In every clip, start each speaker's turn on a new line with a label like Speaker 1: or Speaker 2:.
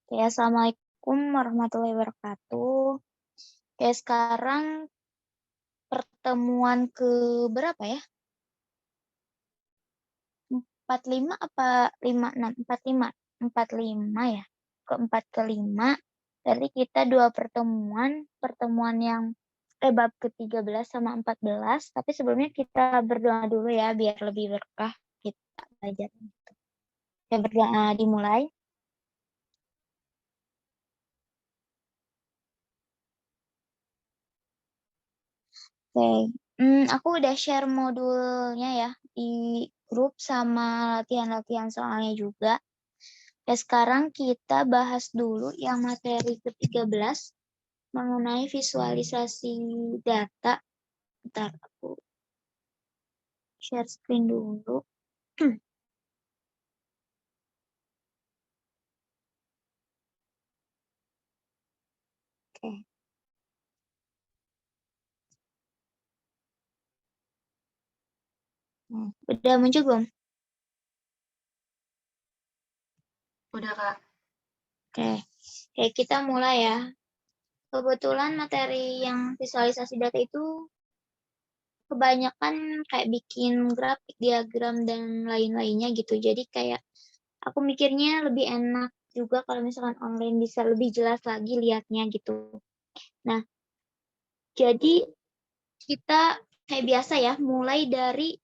Speaker 1: Oke, assalamualaikum warahmatullahi wabarakatuh. Oke, sekarang pertemuan ke berapa ya? 45 apa 56? 45. 45 ya? Keempat kelima. Berarti kita 2 pertemuan, pertemuan yang bab ke-13 sama 14. Tapi sebelumnya kita berdoa dulu ya, biar lebih berkah kita belajar. Kita berdoa dimulai. Oke, aku udah share modulnya ya di grup sama latihan-latihan soalnya juga. Sekarang kita bahas dulu yang materi ke-13 mengenai visualisasi data. Bentar, aku share screen dulu. Oke. Udah muncul belum?
Speaker 2: Udah, Kak.
Speaker 1: Oke. Oke, kita mulai ya. Kebetulan materi yang visualisasi data itu kebanyakan kayak bikin grafik, diagram, dan lain-lainnya gitu. Jadi kayak aku mikirnya lebih enak juga kalau misalkan online bisa lebih jelas lagi lihatnya gitu. Nah, jadi kita kayak biasa ya, mulai dari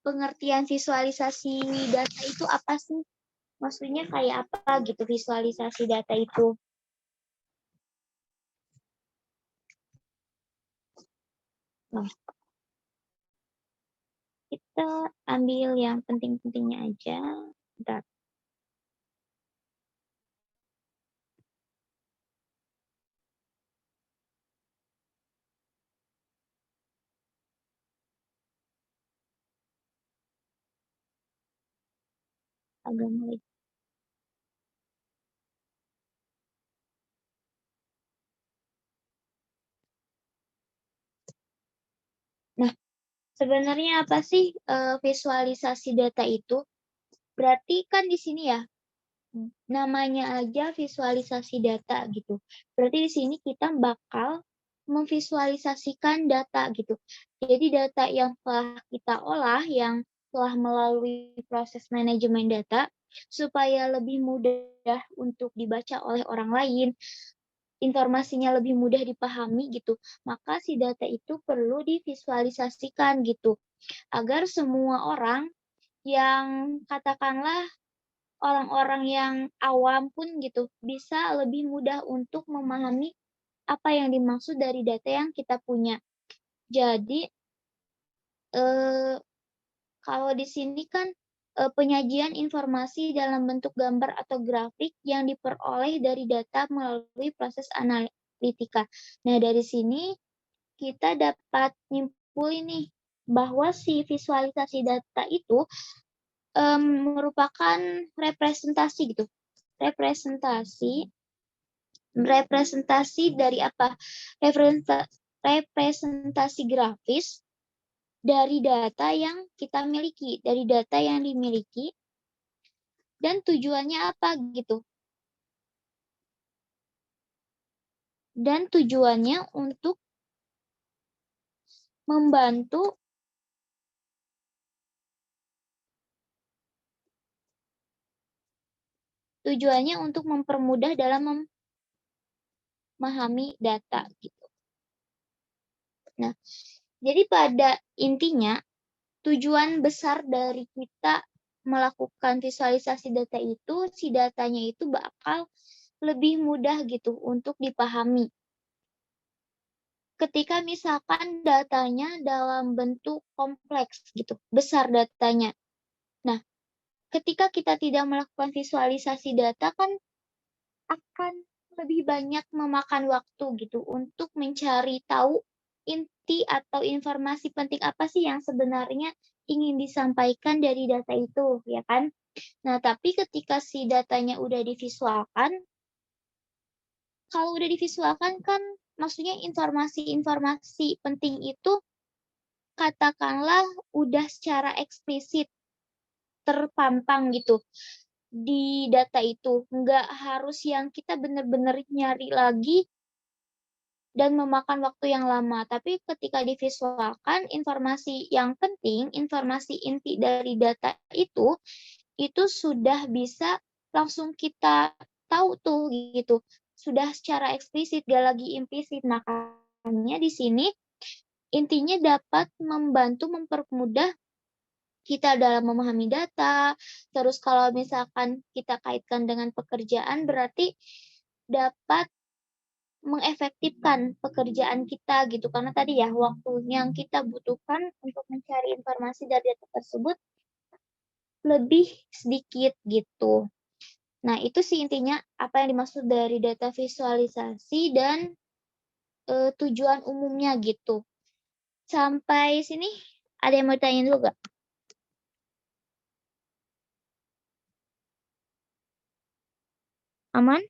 Speaker 1: pengertian visualisasi data itu apa sih? Maksudnya kayak apa gitu visualisasi data itu? Nah, kita ambil yang penting-pentingnya aja. Bentar. Agak mulai. Nah, sebenarnya apa sih visualisasi data itu? Berarti kan di sini ya, namanya aja visualisasi data gitu. Berarti di sini kita bakal memvisualisasikan data gitu. Jadi data yang telah kita olah, yang telah melalui proses manajemen data, supaya lebih mudah untuk dibaca oleh orang lain, informasinya lebih mudah dipahami gitu, maka si data itu perlu divisualisasikan gitu. Agar semua orang yang katakanlah orang-orang yang awam pun gitu, bisa lebih mudah untuk memahami apa yang dimaksud dari data yang kita punya. Jadi, eee, kalau di sini kan, penyajian informasi dalam bentuk gambar atau grafik yang diperoleh dari data melalui proses analitika. Nah, dari sini kita dapat nyimpulin nih, bahwa si visualisasi data itu, merupakan representasi gitu. Representasi representasi dari apa? Representasi grafis dari data yang kita miliki, dari data yang dimiliki, dan tujuannya apa gitu. Dan tujuannya untuk membantu mempermudah dalam memahami data gitu. Nah, jadi pada intinya tujuan besar dari kita melakukan visualisasi data itu, si datanya itu bakal lebih mudah gitu untuk dipahami. Ketika misalkan datanya dalam bentuk kompleks gitu, besar datanya. Nah, ketika kita tidak melakukan visualisasi data kan akan lebih banyak memakan waktu gitu untuk mencari tahu inti atau informasi penting apa sih yang sebenarnya ingin disampaikan dari data itu, ya kan? Nah, tapi ketika si datanya udah divisualkan, kalau udah divisualkan kan maksudnya informasi-informasi penting itu katakanlah udah secara eksplisit terpampang gitu. di data itu. Nggak harus yang kita benar-benar nyari lagi dan memakan waktu yang lama. Tapi ketika divisualkan informasi yang penting, informasi inti dari data itu sudah bisa langsung kita tahu tuh gitu. Sudah secara eksplisit, gak lagi implisit. Makanya di sini intinya dapat membantu mempermudah kita dalam memahami data. Terus kalau misalkan kita kaitkan dengan pekerjaan, berarti dapat mengefektifkan pekerjaan kita gitu. Karena tadi ya, waktu yang kita butuhkan untuk mencari informasi dari data tersebut lebih sedikit gitu. Nah, itu sih intinya apa yang dimaksud dari data visualisasi dan tujuan umumnya gitu. Sampai sini ada yang mau tanya dulu gak? Aman?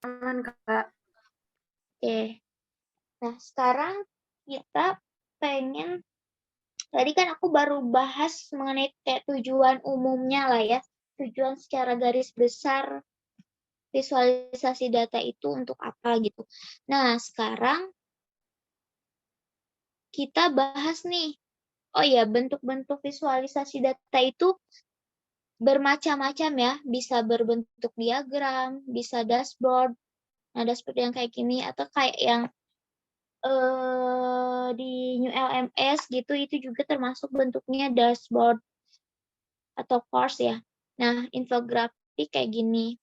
Speaker 2: Aman, Kak.
Speaker 1: Oke. Nah, sekarang kita pengen, tadi kan aku baru bahas mengenai kayak tujuan umumnya lah ya. Tujuan secara garis besar visualisasi data itu untuk apa gitu. Nah, sekarang kita bahas nih. Oh ya, bentuk-bentuk visualisasi data itu bermacam-macam ya. Bisa berbentuk diagram, bisa dashboard. Nah, dashboard yang kayak gini atau kayak yang di New LMS gitu, itu juga termasuk bentuknya dashboard atau course ya. Nah, infografik kayak gini.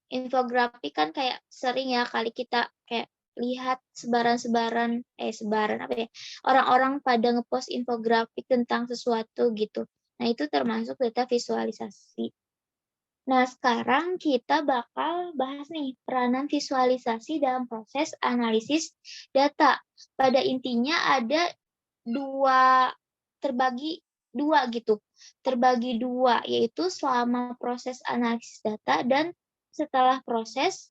Speaker 1: Infografik kan kayak sering ya kali kita kayak lihat sebaran apa ya, orang-orang pada ngepost infografik tentang sesuatu gitu. Nah, itu termasuk data visualisasi. Nah, sekarang kita bakal bahas nih peranan visualisasi dalam proses analisis data. Pada intinya ada terbagi dua gitu. Terbagi dua, yaitu selama proses analisis data dan setelah proses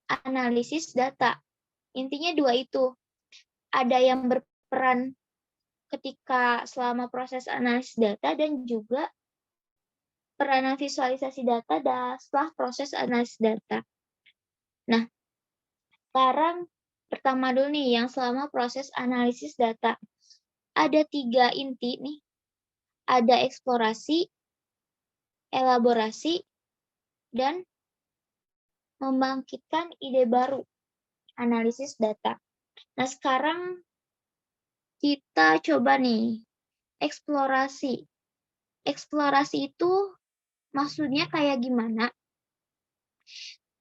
Speaker 1: analisis data. Intinya dua itu. Ada yang berperan ketika selama proses analisis data dan juga peranan visualisasi data setelah proses analisis data. Nah, sekarang pertama dulu nih yang selama proses analisis data. Ada 3 inti nih. Ada eksplorasi, elaborasi, dan membangkitkan ide baru, analisis data. Nah, sekarang kita coba nih, eksplorasi. Eksplorasi itu maksudnya kayak gimana?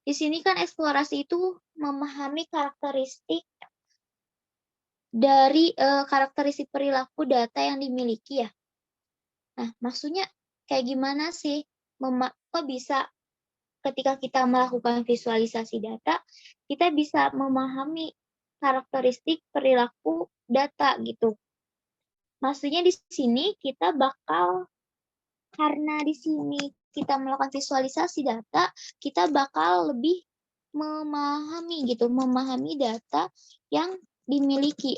Speaker 1: Di sini kan eksplorasi itu memahami karakteristik dari karakteristik perilaku data yang dimiliki ya. Nah, maksudnya kayak gimana sih? Kok bisa ketika kita melakukan visualisasi data, kita bisa memahami karakteristik perilaku data gitu. Maksudnya di sini kita bakal, karena di sini kita melakukan visualisasi data, kita bakal lebih memahami gitu, memahami data yang dimiliki.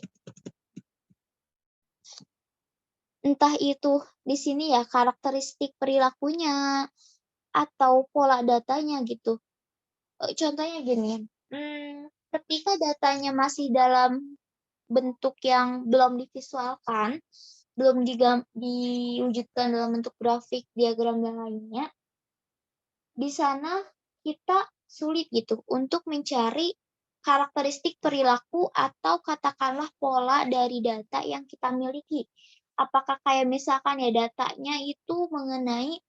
Speaker 1: Entah itu di sini ya karakteristik perilakunya atau pola datanya gitu. Contohnya gini, ketika datanya masih dalam bentuk yang belum divisualkan, belum diwujudkan dalam bentuk grafik, diagram, dan lainnya, di sana kita sulit gitu untuk mencari karakteristik perilaku atau katakanlah pola dari data yang kita miliki. Apakah kayak misalkan ya datanya itu mengenai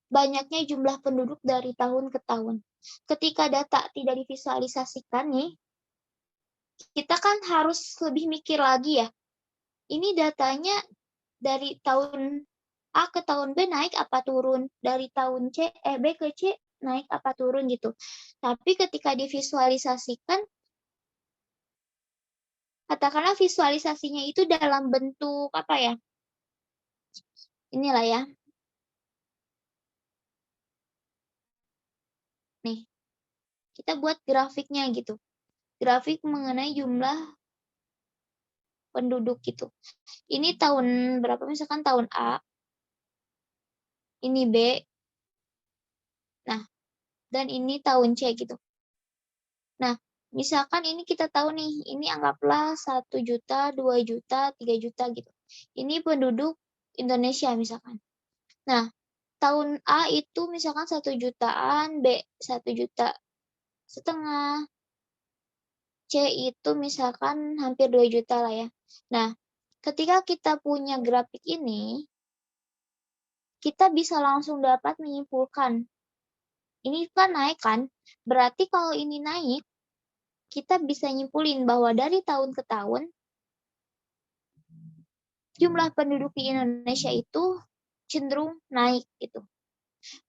Speaker 1: banyaknya jumlah penduduk dari tahun ke tahun. Ketika data tidak divisualisasikan nih, kita kan harus lebih mikir lagi ya. Ini datanya dari tahun A ke tahun B naik apa turun? Dari tahun B ke C naik apa turun gitu. Tapi ketika divisualisasikan, katakanlah visualisasinya itu dalam bentuk apa ya? Inilah ya. Nih, kita buat grafiknya gitu. Grafik mengenai jumlah penduduk gitu. Ini tahun berapa, misalkan tahun A, ini B, nah, dan ini tahun C gitu. Nah, misalkan ini kita tahu nih, ini anggaplah 1 juta, 2 juta, 3 juta gitu. Ini penduduk Indonesia misalkan. Nah, tahun A itu misalkan 1 jutaan, B 1,5 juta, C itu misalkan hampir 2 juta lah ya. Nah, ketika kita punya grafik ini, kita bisa langsung dapat menyimpulkan. Ini kan naik kan? Berarti kalau ini naik, kita bisa nyimpulin bahwa dari tahun ke tahun, jumlah penduduk di Indonesia itu cenderung naik gitu.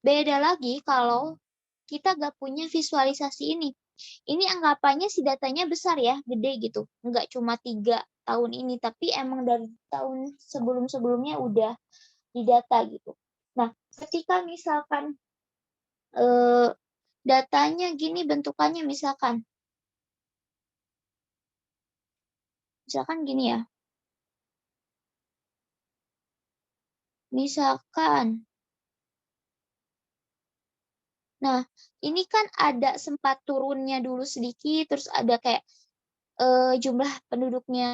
Speaker 1: Beda lagi kalau kita nggak punya visualisasi ini. Ini anggapannya si datanya besar ya, gede gitu. Nggak cuma 3 tahun ini, tapi emang dari tahun sebelum-sebelumnya udah didata gitu. Nah, ketika misalkan datanya gini bentukannya misalkan gini ya. Misalkan. Nah, ini kan ada sempat turunnya dulu sedikit, terus ada kayak jumlah penduduknya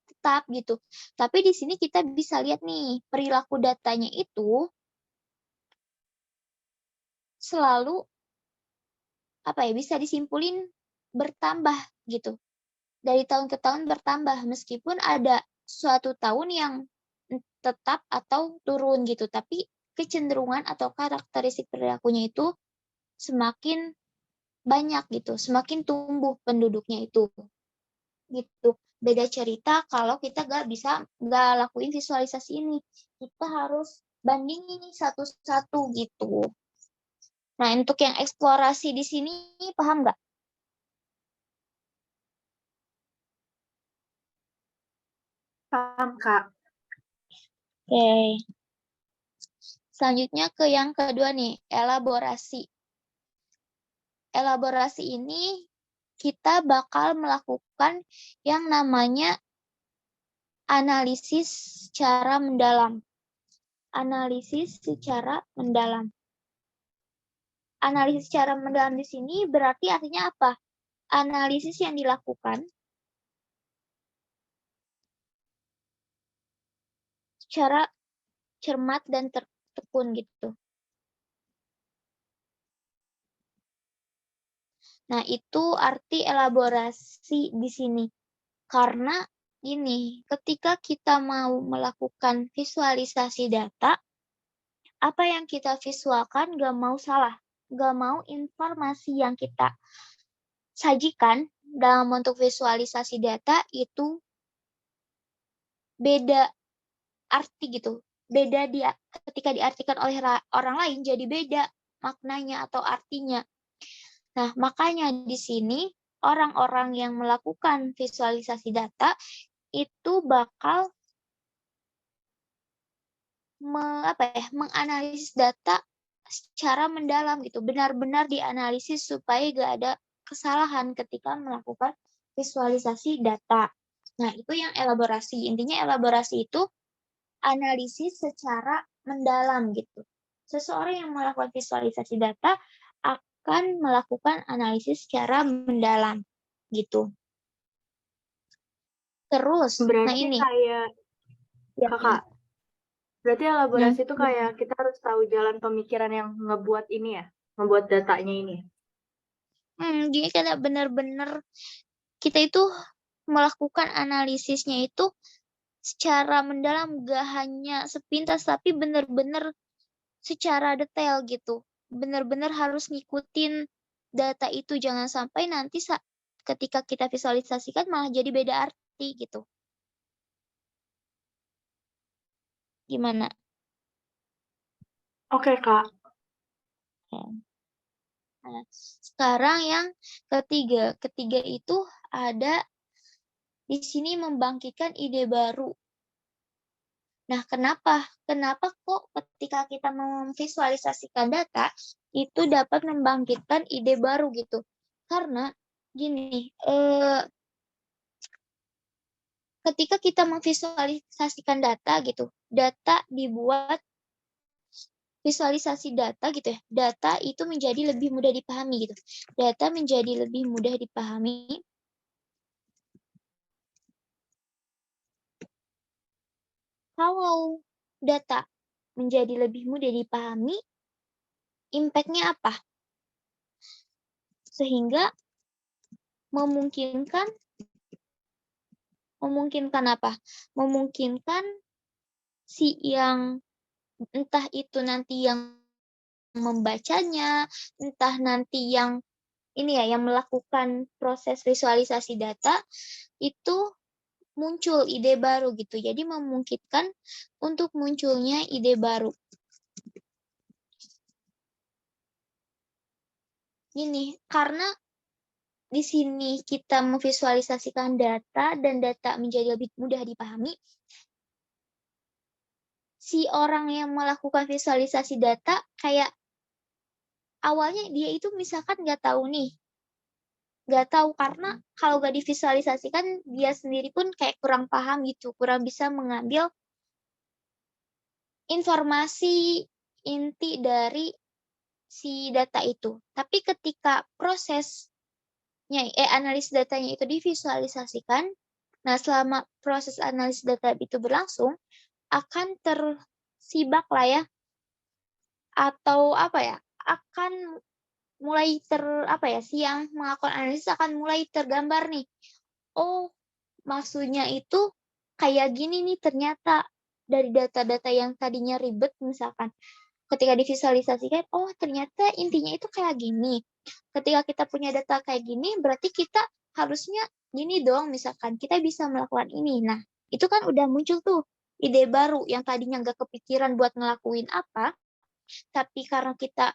Speaker 1: tetap gitu. Tapi di sini kita bisa lihat nih, perilaku datanya itu selalu bisa disimpulin bertambah gitu. Dari tahun ke tahun bertambah meskipun ada suatu tahun yang tetap atau turun gitu, tapi kecenderungan atau karakteristik perilakunya itu semakin banyak gitu, semakin tumbuh penduduknya itu. Gitu. Beda cerita kalau kita nggak lakuin visualisasi ini. Kita harus bandingin nih satu-satu gitu. Nah, untuk yang eksplorasi di sini paham nggak?
Speaker 2: Paham, Kak.
Speaker 1: Oke. Selanjutnya ke yang kedua nih, elaborasi. Elaborasi ini kita bakal melakukan yang namanya analisis secara mendalam. Analisis secara mendalam. Analisis secara mendalam di sini berarti artinya apa? Analisis yang dilakukan secara cermat dan tekun gitu. Nah, itu arti elaborasi di sini. Karena gini, ketika kita mau melakukan visualisasi data, apa yang kita visualkan gak mau salah. Gak mau informasi yang kita sajikan dalam bentuk visualisasi data itu beda arti gitu. Beda ketika diartikan oleh orang lain jadi beda maknanya atau artinya. Nah, makanya di sini orang-orang yang melakukan visualisasi data itu bakal menganalisis data secara mendalam gitu. Benar-benar dianalisis supaya gak ada kesalahan ketika melakukan visualisasi data. Nah, itu yang elaborasi. Intinya elaborasi itu analisis secara mendalam gitu. Seseorang yang melakukan visualisasi data akan melakukan analisis secara mendalam gitu. Terus, nah
Speaker 2: Berarti
Speaker 1: ini.
Speaker 2: kayak,
Speaker 1: Ya,
Speaker 2: Kakak, berarti elaborasi itu
Speaker 1: Nah,
Speaker 2: kayak kita harus tahu jalan pemikiran yang ngebuat ini ya, ngebuat datanya ini.
Speaker 1: Gini karena benar-benar kita itu melakukan analisisnya itu secara mendalam, gak hanya sepintas, tapi benar-benar secara detail gitu. Benar-benar harus ngikutin data itu, jangan sampai nanti ketika kita visualisasikan malah jadi beda arti gitu. Gimana?
Speaker 2: Oke, Kak.
Speaker 1: Nah, sekarang yang ketiga. Ketiga itu ada di sini membangkitkan ide baru. Nah, kenapa? Kenapa kok ketika kita memvisualisasikan data, itu dapat membangkitkan ide baru gitu? Karena gini, ketika kita memvisualisasikan data gitu, data dibuat visualisasi data gitu ya, data itu menjadi lebih mudah dipahami gitu. Data menjadi lebih mudah dipahami kalau data menjadi lebih mudah dipahami, impact-nya apa? Sehingga memungkinkan apa? Memungkinkan si yang entah itu nanti yang membacanya, entah nanti yang ini ya, yang melakukan proses visualisasi data, itu muncul ide baru gitu. Jadi memungkinkan untuk munculnya ide baru. Gini, karena di sini kita memvisualisasikan data dan data menjadi lebih mudah dipahami, si orang yang melakukan visualisasi data kayak awalnya dia itu misalkan nggak tahu nih, nggak tahu karena kalau nggak divisualisasikan dia sendiri pun kayak kurang paham gitu, kurang bisa mengambil informasi inti dari si data itu. Tapi ketika analis datanya itu divisualisasikan, nah selama proses analis data itu berlangsung, akan tersibak lah ya, atau apa ya, akan mulai si yang melakukan analisis akan mulai tergambar nih. Oh, maksudnya itu kayak gini nih ternyata dari data-data yang tadinya ribet misalkan. Ketika divisualisasikan, oh ternyata intinya itu kayak gini. Ketika kita punya data kayak gini, berarti kita harusnya gini dong, misalkan kita bisa melakukan ini. Nah, itu kan udah muncul tuh ide baru yang tadinya nggak kepikiran buat ngelakuin apa, tapi karena kita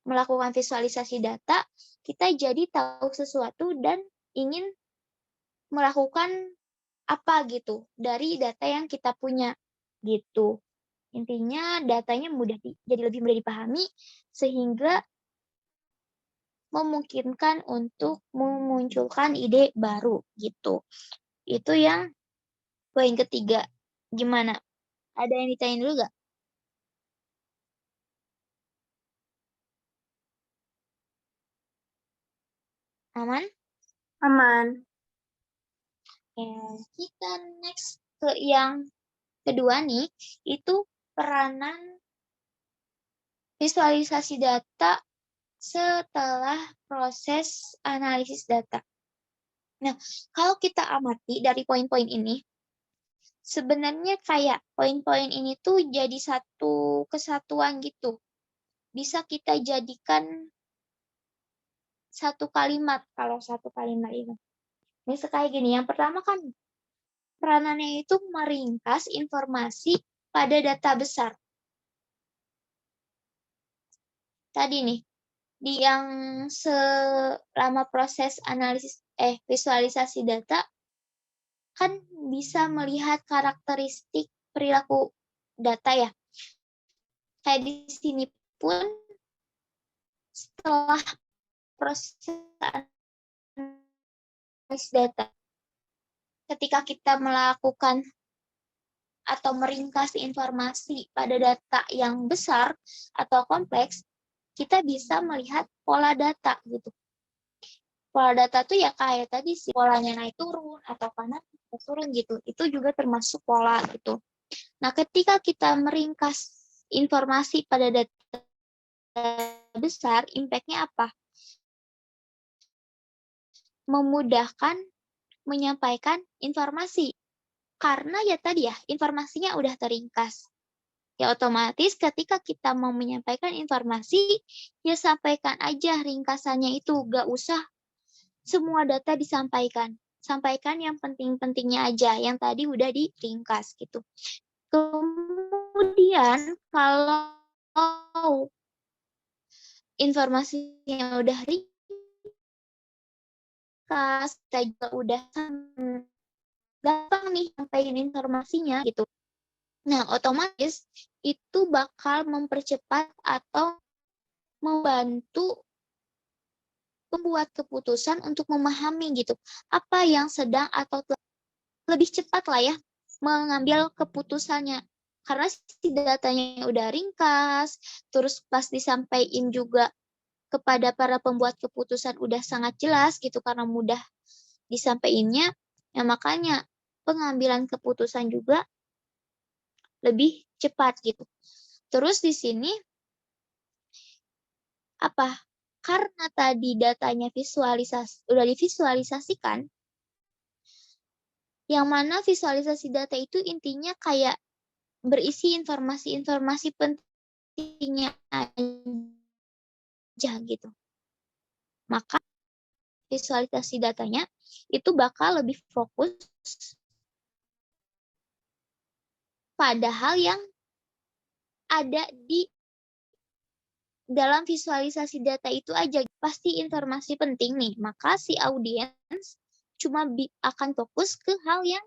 Speaker 1: melakukan visualisasi data, kita jadi tahu sesuatu dan ingin melakukan apa gitu dari data yang kita punya gitu. Intinya datanya jadi lebih mudah dipahami sehingga memungkinkan untuk memunculkan ide baru gitu. Itu yang poin ketiga. Gimana? Ada yang ditanyain dulu nggak? Aman?
Speaker 2: Aman.
Speaker 1: Kita next ke yang kedua nih, itu peranan visualisasi data setelah proses analisis data. Nah, kalau kita amati dari poin-poin ini, sebenarnya kayak poin-poin ini tuh jadi satu kesatuan gitu. Bisa kita jadikan satu kalimat, kalau satu kalimat itu. Misal kayak gini, yang pertama kan peranannya itu meringkas informasi pada data besar. Tadi nih, di yang selama proses visualisasi data, kan bisa melihat karakteristik perilaku data ya. Kayak di sini pun setelah proses analisis data, ketika kita melakukan atau meringkas informasi pada data yang besar atau kompleks, kita bisa melihat pola data gitu. Pola data tuh ya kayak tadi sih, polanya naik turun atau kanan turun gitu. Itu juga termasuk pola gitu. Nah, ketika kita meringkas informasi pada data besar, impact-nya apa? Memudahkan menyampaikan informasi. Karena ya tadi ya, informasinya udah teringkas. Ya otomatis ketika kita mau menyampaikan informasi, ya sampaikan aja ringkasannya itu. Gak usah semua data disampaikan. Sampaikan yang penting-pentingnya aja, yang tadi udah diringkas gitu. Kemudian kalau informasinya udah ringkas, kita juga udah gampang nih sampaikan informasinya gitu. Nah, otomatis itu bakal mempercepat atau membantu membuat keputusan untuk memahami gitu apa yang sedang atau lebih cepat lah ya mengambil keputusannya. Karena si datanya udah ringkas, terus pas disampaikan juga kepada para pembuat keputusan udah sangat jelas gitu karena mudah disampaikannya, ya makanya pengambilan keputusan juga lebih cepat gitu. Terus di sini apa? Karena tadi datanya udah divisualisasikan, yang mana visualisasi data itu intinya kayak berisi informasi-informasi pentingnya aja gitu. Maka visualisasi datanya itu bakal lebih fokus pada hal yang ada di dalam visualisasi data itu aja. Pasti informasi penting nih, maka si audiens cuma akan fokus ke hal yang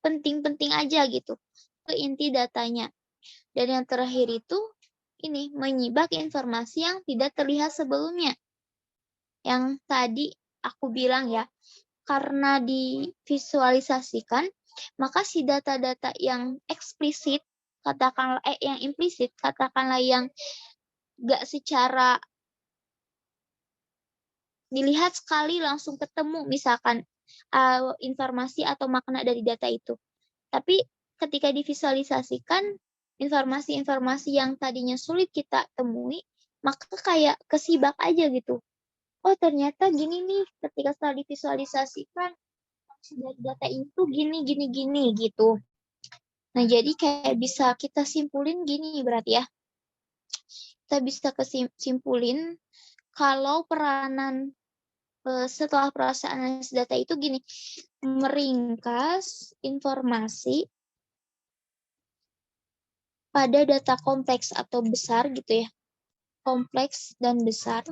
Speaker 1: penting-penting aja gitu, ke inti datanya. Dan yang terakhir itu ini menyibak informasi yang tidak terlihat sebelumnya. Yang tadi aku bilang ya, karena divisualisasikan, maka si data-data yang eksplisit, katakanlah yang implisit, katakanlah yang nggak secara dilihat sekali langsung ketemu misalkan informasi atau makna dari data itu. Tapi ketika divisualisasikan, informasi-informasi yang tadinya sulit kita temui, maka kayak kesibak aja gitu. Oh ternyata gini nih, ketika setelah divisualisasikan, dari data itu gini, gini, gini gitu. Nah jadi kayak bisa kita simpulin gini berarti ya. Kita bisa kesimpulin kalau peranan setelah proses analisis data itu gini, meringkas informasi pada data kompleks atau besar gitu ya, kompleks dan besar,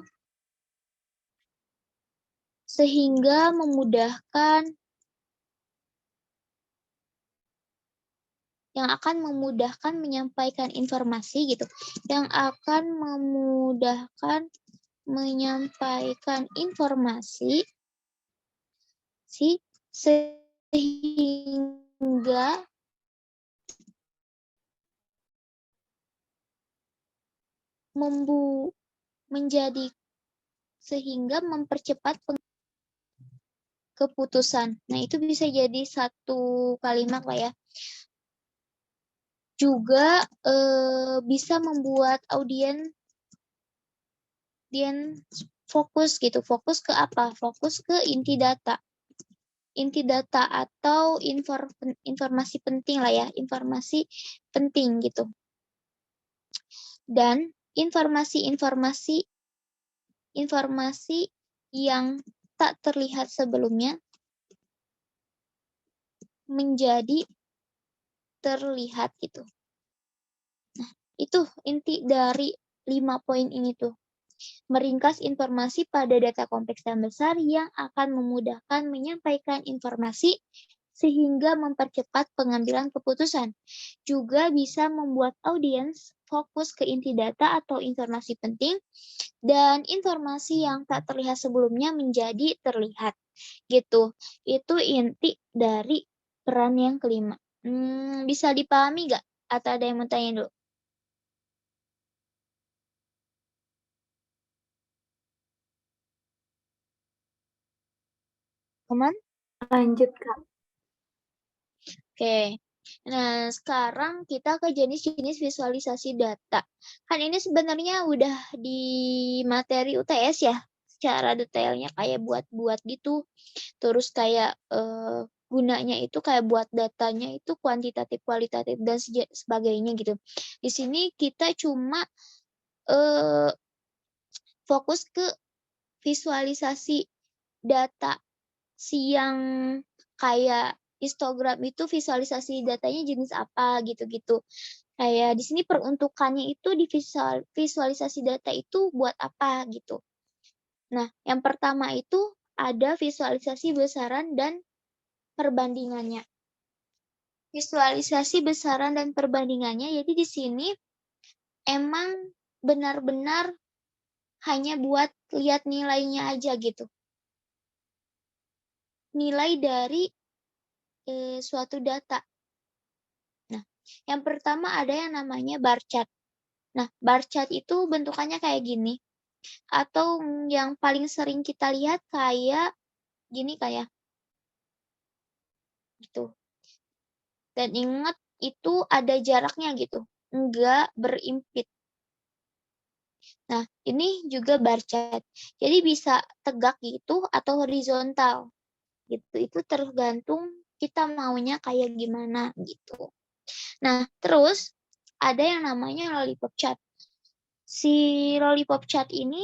Speaker 1: sehingga yang akan memudahkan menyampaikan informasi gitu, yang akan memudahkan menyampaikan informasi sehingga menjadi sehingga mempercepat keputusan. Nah, itu bisa jadi satu kalimat lah ya. Juga bisa membuat audiens fokus gitu. Fokus ke apa? Fokus ke inti data. Inti data atau informasi penting lah ya, informasi penting gitu. Dan informasi yang tak terlihat sebelumnya menjadi terlihat gitu. Nah, itu inti dari 5 poin ini tuh. Meringkas informasi pada data kompleks dan besar yang akan memudahkan menyampaikan informasi sehingga mempercepat pengambilan keputusan. Juga bisa membuat audiens fokus ke inti data atau informasi penting dan informasi yang tak terlihat sebelumnya menjadi terlihat. Gitu. Itu inti dari peran yang kelima. Bisa dipahami nggak? Atau ada yang mau tanya dulu? Aman?
Speaker 2: Lanjut, Kak.
Speaker 1: Oke. Nah, sekarang kita ke jenis-jenis visualisasi data. Kan ini sebenarnya udah di materi UTS ya, secara detailnya kayak buat-buat gitu. Terus kayak gunanya itu kayak buat datanya itu kuantitatif, kualitatif, dan sebagainya gitu. Di sini kita cuma fokus ke visualisasi data yang kayak histogram itu visualisasi datanya jenis apa gitu-gitu. Kayak di sini peruntukannya itu di visualisasi data itu buat apa gitu. Nah, yang pertama itu ada visualisasi besaran dan perbandingannya. Visualisasi besaran dan perbandingannya, jadi di sini emang benar-benar hanya buat lihat nilainya aja gitu. Nilai dari suatu data. Nah, yang pertama ada yang namanya bar chart. Nah, bar chart itu bentukannya kayak gini, atau yang paling sering kita lihat kayak gini kayak gitu. Dan ingat itu ada jaraknya gitu, enggak berimpit. Nah, ini juga bar chart. Jadi bisa tegak gitu atau horizontal gitu. Itu tergantung kita maunya kayak gimana gitu. Nah, terus ada yang namanya lollipop chart. Si lollipop chart ini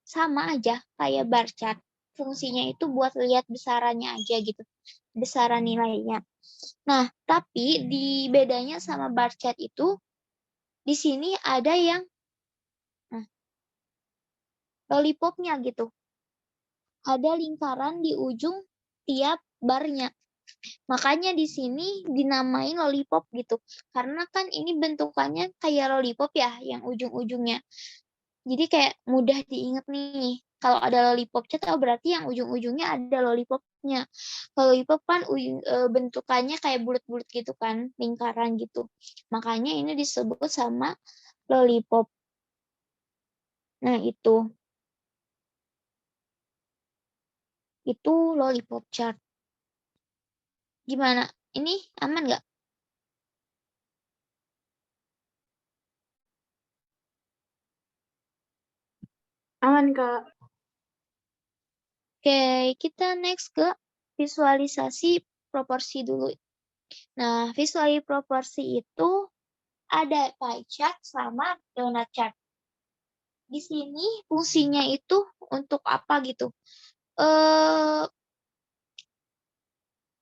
Speaker 1: sama aja kayak bar chart. Fungsinya itu buat lihat besarannya aja gitu, besaran nilainya. Nah, tapi di bedanya sama bar chart itu, di sini ada yang nah, lollipopnya gitu. Ada lingkaran di ujung tiap barnya. Makanya di sini dinamain lollipop gitu. Karena kan ini bentukannya kayak lollipop ya, yang ujung-ujungnya. Jadi kayak mudah diingat nih. Kalau ada lollipop cat, oh berarti yang ujung-ujungnya ada lollipopnya. Kalau lollipop kan bentukannya kayak bulat-bulat gitu kan, lingkaran gitu. Makanya ini disebut sama lollipop. Nah itu lollipop chart. Gimana? Ini aman nggak?
Speaker 2: Aman, Kak.
Speaker 1: Oke, kita next ke visualisasi proporsi dulu. Nah, visualisasi proporsi itu ada pie chart sama donut chart. Di sini fungsinya itu untuk apa gitu?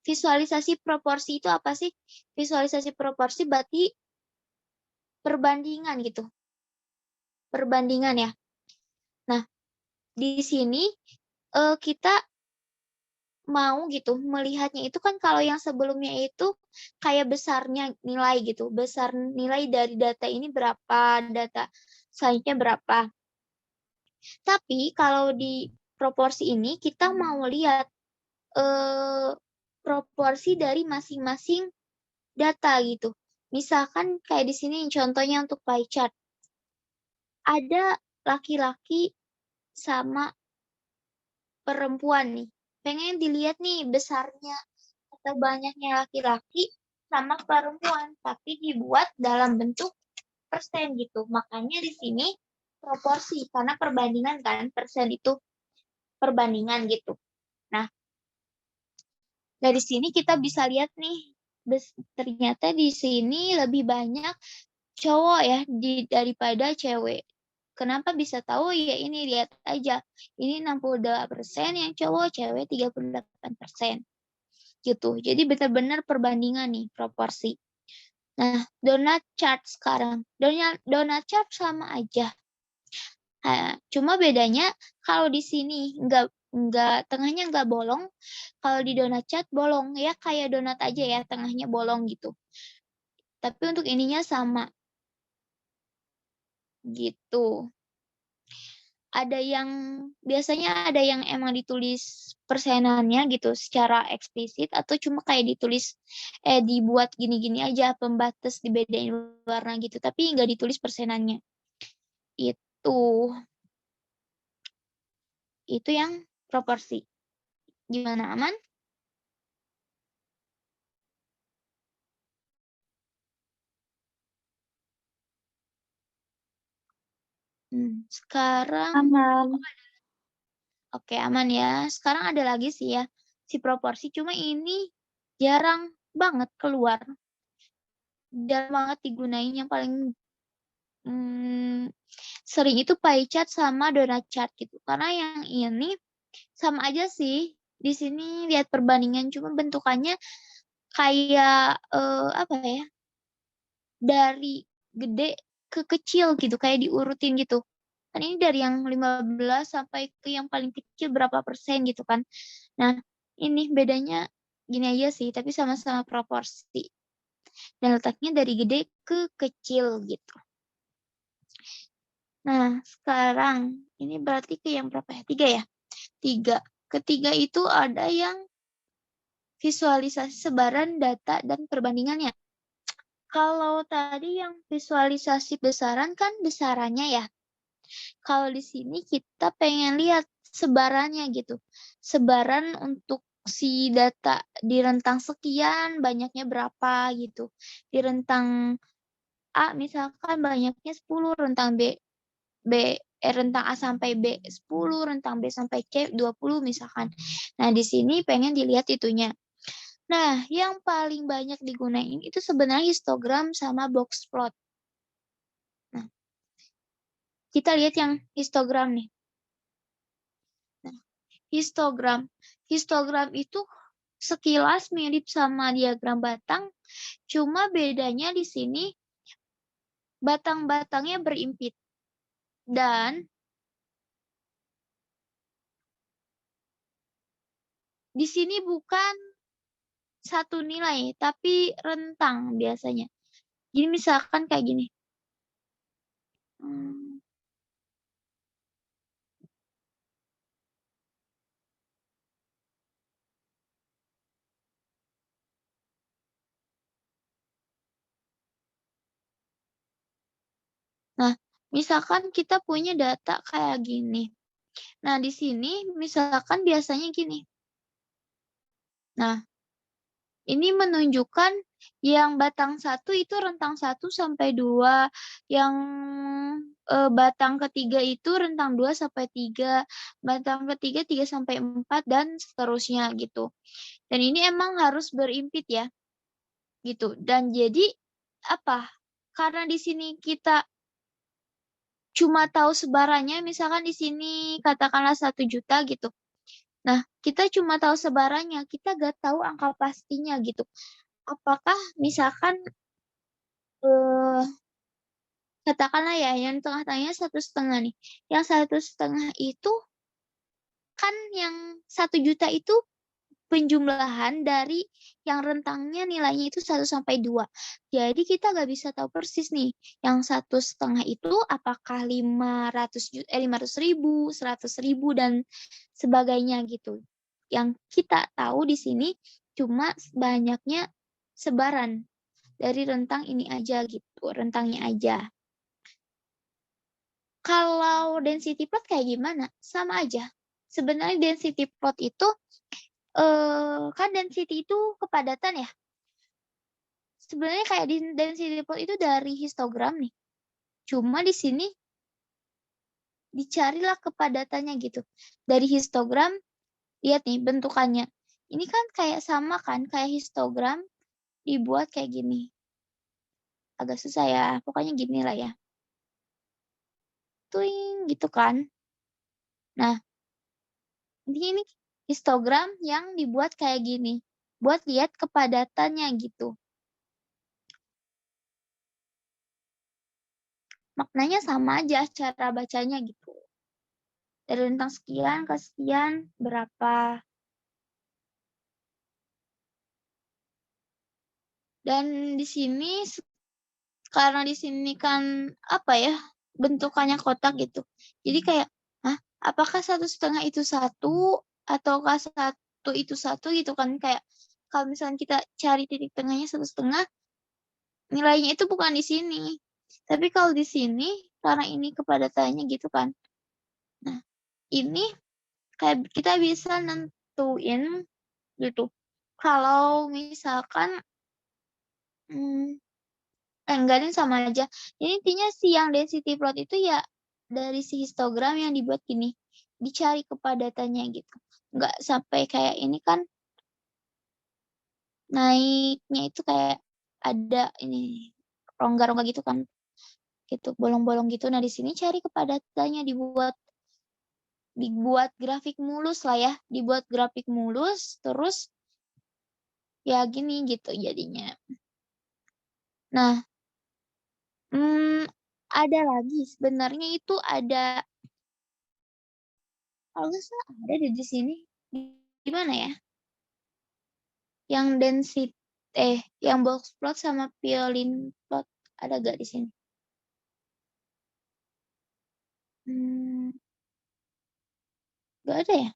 Speaker 1: Visualisasi proporsi itu apa sih? Visualisasi proporsi berarti perbandingan gitu. Perbandingan ya. Nah, di sini kita mau gitu melihatnya itu kan kalau yang sebelumnya itu kayak besarnya nilai gitu. Besar nilai dari data ini berapa, data selanjutnya berapa. Tapi kalau di proporsi ini kita mau lihat proporsi dari masing-masing data gitu. Misalkan kayak di sini contohnya untuk pie chart. Ada laki-laki sama perempuan nih. Pengen dilihat nih besarnya atau banyaknya laki-laki sama perempuan, tapi dibuat dalam bentuk persen gitu. Makanya di sini proporsi karena perbandingan kan, persen itu perbandingan gitu. Nah, dari sini kita bisa lihat nih, ternyata di sini lebih banyak cowok ya daripada cewek. Kenapa bisa tahu? Ya ini lihat aja. Ini 62% yang cowok, cewek 38%. Gitu. Jadi benar-benar perbandingan nih, proporsi. Nah, donut chart sekarang. Donut chart sama aja. Nah, cuma bedanya kalau di sini enggak tengahnya enggak bolong, kalau di donut chart bolong ya kayak donat aja ya, tengahnya bolong gitu. Tapi untuk ininya sama. Gitu. Biasanya ada yang emang ditulis persenannya gitu secara eksplisit atau cuma kayak dibuat gini-gini aja pembatas dibedain warna gitu tapi nggak ditulis persenannya. Itu yang proporsi. Gimana, aman? Sekarang
Speaker 2: Aman.
Speaker 1: oke aman ya. Sekarang ada lagi sih ya si proporsi cuma ini jarang banget keluar. Jarang banget digunain yang paling sering itu pie chart sama donut chart gitu. Karena yang ini sama aja sih. Di sini lihat perbandingan cuma bentukannya kayak apa ya? Dari gede ke kecil gitu, kayak diurutin gitu. Kan ini dari yang 15 sampai ke yang paling kecil berapa persen gitu kan. Nah, ini bedanya gini aja sih, tapi sama-sama proporsi. Dan letaknya dari gede ke kecil gitu. Nah, sekarang ini berarti ke yang berapa ya? 3 ya? 3. Ketiga itu ada yang visualisasi sebaran data dan perbandingannya. Kalau tadi yang visualisasi besaran kan besarannya ya. Kalau di sini kita pengen lihat sebarannya gitu. Sebaran untuk si data di rentang sekian banyaknya berapa gitu. Di rentang A misalkan banyaknya 10, rentang rentang A sampai B 10, rentang B sampai C 20 misalkan. Nah, di sini pengen dilihat itunya. Nah, yang paling banyak digunain itu sebenarnya histogram sama box plot. Nah, kita lihat yang histogram nih. Nah, histogram. Histogram itu sekilas mirip sama diagram batang, cuma bedanya di sini batang-batangnya berimpit. Dan di sini bukan satu nilai, tapi rentang biasanya. Jadi misalkan kayak gini. Nah, misalkan kita punya data kayak gini. Nah, di sini misalkan biasanya gini. Nah, ini menunjukkan yang batang 1 itu rentang 1 sampai 2, yang batang ketiga itu rentang 2 sampai 3, batang ketiga 3 sampai 4, dan seterusnya gitu. Dan ini emang harus berimpit ya, gitu. Dan jadi apa? Karena di sini kita cuma tahu sebarannya, misalkan di sini katakanlah 1 juta gitu. Nah, kita cuma tahu sebarannya, kita nggak tahu angka pastinya gitu. Apakah misalkan katakanlah ya yang tengah-tengahnya 1,5 nih, yang 1,5 itu kan yang 1 juta itu penjumlahan dari yang rentangnya nilainya itu 1 sampai 2. Jadi kita nggak bisa tahu persis nih, yang 1,5 itu apakah 500.000, 100.000, dan sebagainya gitu. Yang kita tahu di sini cuma banyaknya sebaran dari rentang ini aja gitu, rentangnya aja. Kalau density plot kayak gimana? Sama aja. Sebenarnya density plot itu kan density itu kepadatan ya. Sebenarnya kayak density plot itu dari histogram nih. Cuma di sini dicarilah kepadatannya gitu. Dari histogram, lihat nih bentukannya. Ini kan kayak sama kan, kayak histogram dibuat kayak gini. Agak susah ya, pokoknya gini lah ya. Tuing gitu kan. Nah, ini histogram yang dibuat kayak gini. Buat lihat kepadatannya gitu. Maknanya sama aja cara bacanya gitu. Dari rentang sekian ke sekian berapa. Dan di sini karena di sini kan apa ya, bentukannya kotak gitu. Jadi kayak, hah, apakah 1,5 itu 1 ataukah 1 itu 1 gitu kan, kayak kalau misalnya kita cari titik tengahnya 1,5, nilainya itu bukan di sini. Tapi kalau di sini karena ini kepadatannya gitu kan. Nah, ini kayak kita bisa nentuin gitu. Kalau misalkan enggak deh sama aja. Jadi intinya si yang density plot itu ya dari si histogram yang dibuat gini, dicari kepadatannya gitu. Enggak sampai kayak ini kan naiknya itu kayak ada ini rongga-rongga gitu kan, gitu, bolong-bolong gitu. Nah, di sini cari kepadatannya, dibuat dibuat grafik mulus lah ya, dibuat grafik mulus terus ya gini gitu jadinya. Nah, ada lagi sebenarnya itu ada, kalau nggak salah ada di sini. Di mana ya? Yang yang box plot sama violin plot ada gak di sini? Hmm, nggak ada ya?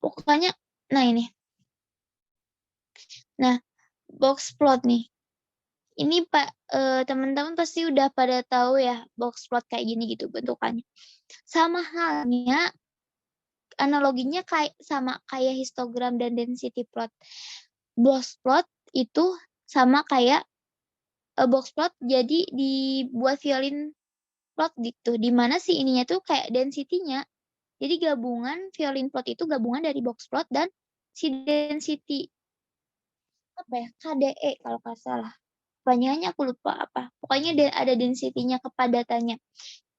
Speaker 1: pokoknya, nah ini. Nah, box plot nih. Ini teman-teman pasti udah pada tahu ya box plot kayak gini gitu bentukannya. Sama halnya, analoginya sama kayak histogram dan density plot. Box plot itu sama kayak box plot jadi dibuat violin plot gitu, di mana si ininya tuh kayak density-nya. Jadi gabungan violin plot itu gabungan dari box plot dan si density apa ya, KDE kalau nggak salah. Kepanjangannya aku lupa apa. Pokoknya ada density-nya, kepadatannya.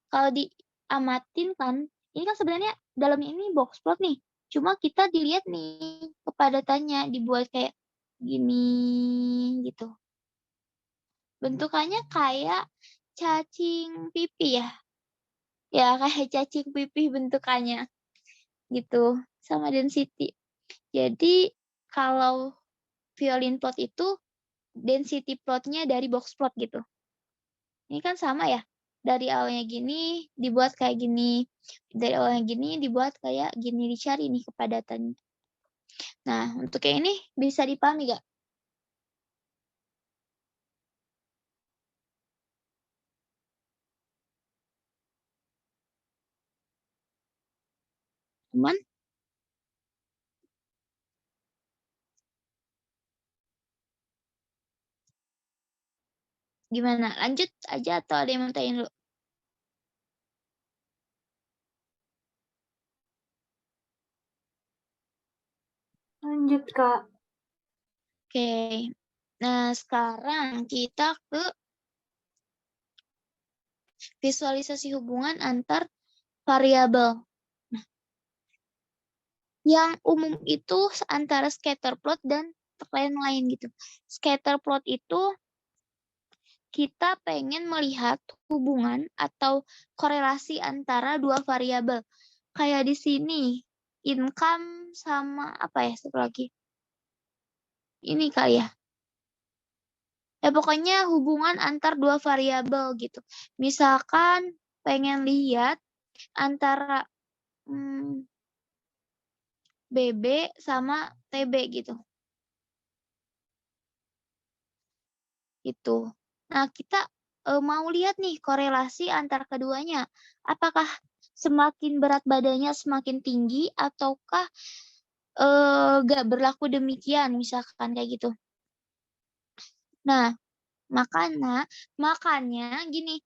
Speaker 1: Kalau diamatin kan, ini kan sebenarnya dalam ini box plot nih. Cuma kita dilihat nih kepadatannya dibuat kayak gini gitu. Bentukannya kayak cacing pipih ya. Ya kayak cacing pipih bentukannya gitu sama density. Jadi kalau violin plot itu density plotnya dari box plot gitu. Ini kan sama ya, dari awalnya gini dibuat kayak gini, dari awalnya gini dibuat kayak gini, dicari nih kepadatannya. Nah, untuk yang ini bisa dipahami nggak? Aman? Gimana? Lanjut aja atau ada yang mau tanya dulu?
Speaker 2: Lanjut, Kak.
Speaker 1: Oke. Nah, sekarang kita ke visualisasi hubungan antar variabel. Nah, yang umum itu antara scatter plot dan trend line gitu. Scatter plot itu kita pengen melihat hubungan atau korelasi antara dua variabel. Kayak di sini, income sama apa ya satu lagi? Ini kali ya. Ya pokoknya hubungan antar dua variabel gitu. Misalkan pengen lihat antara BB sama TB gitu. Gitu. Nah, kita mau lihat nih korelasi antar keduanya. Apakah semakin berat badannya semakin tinggi ataukah nggak berlaku demikian misalkan kayak gitu. Nah, makanya gini,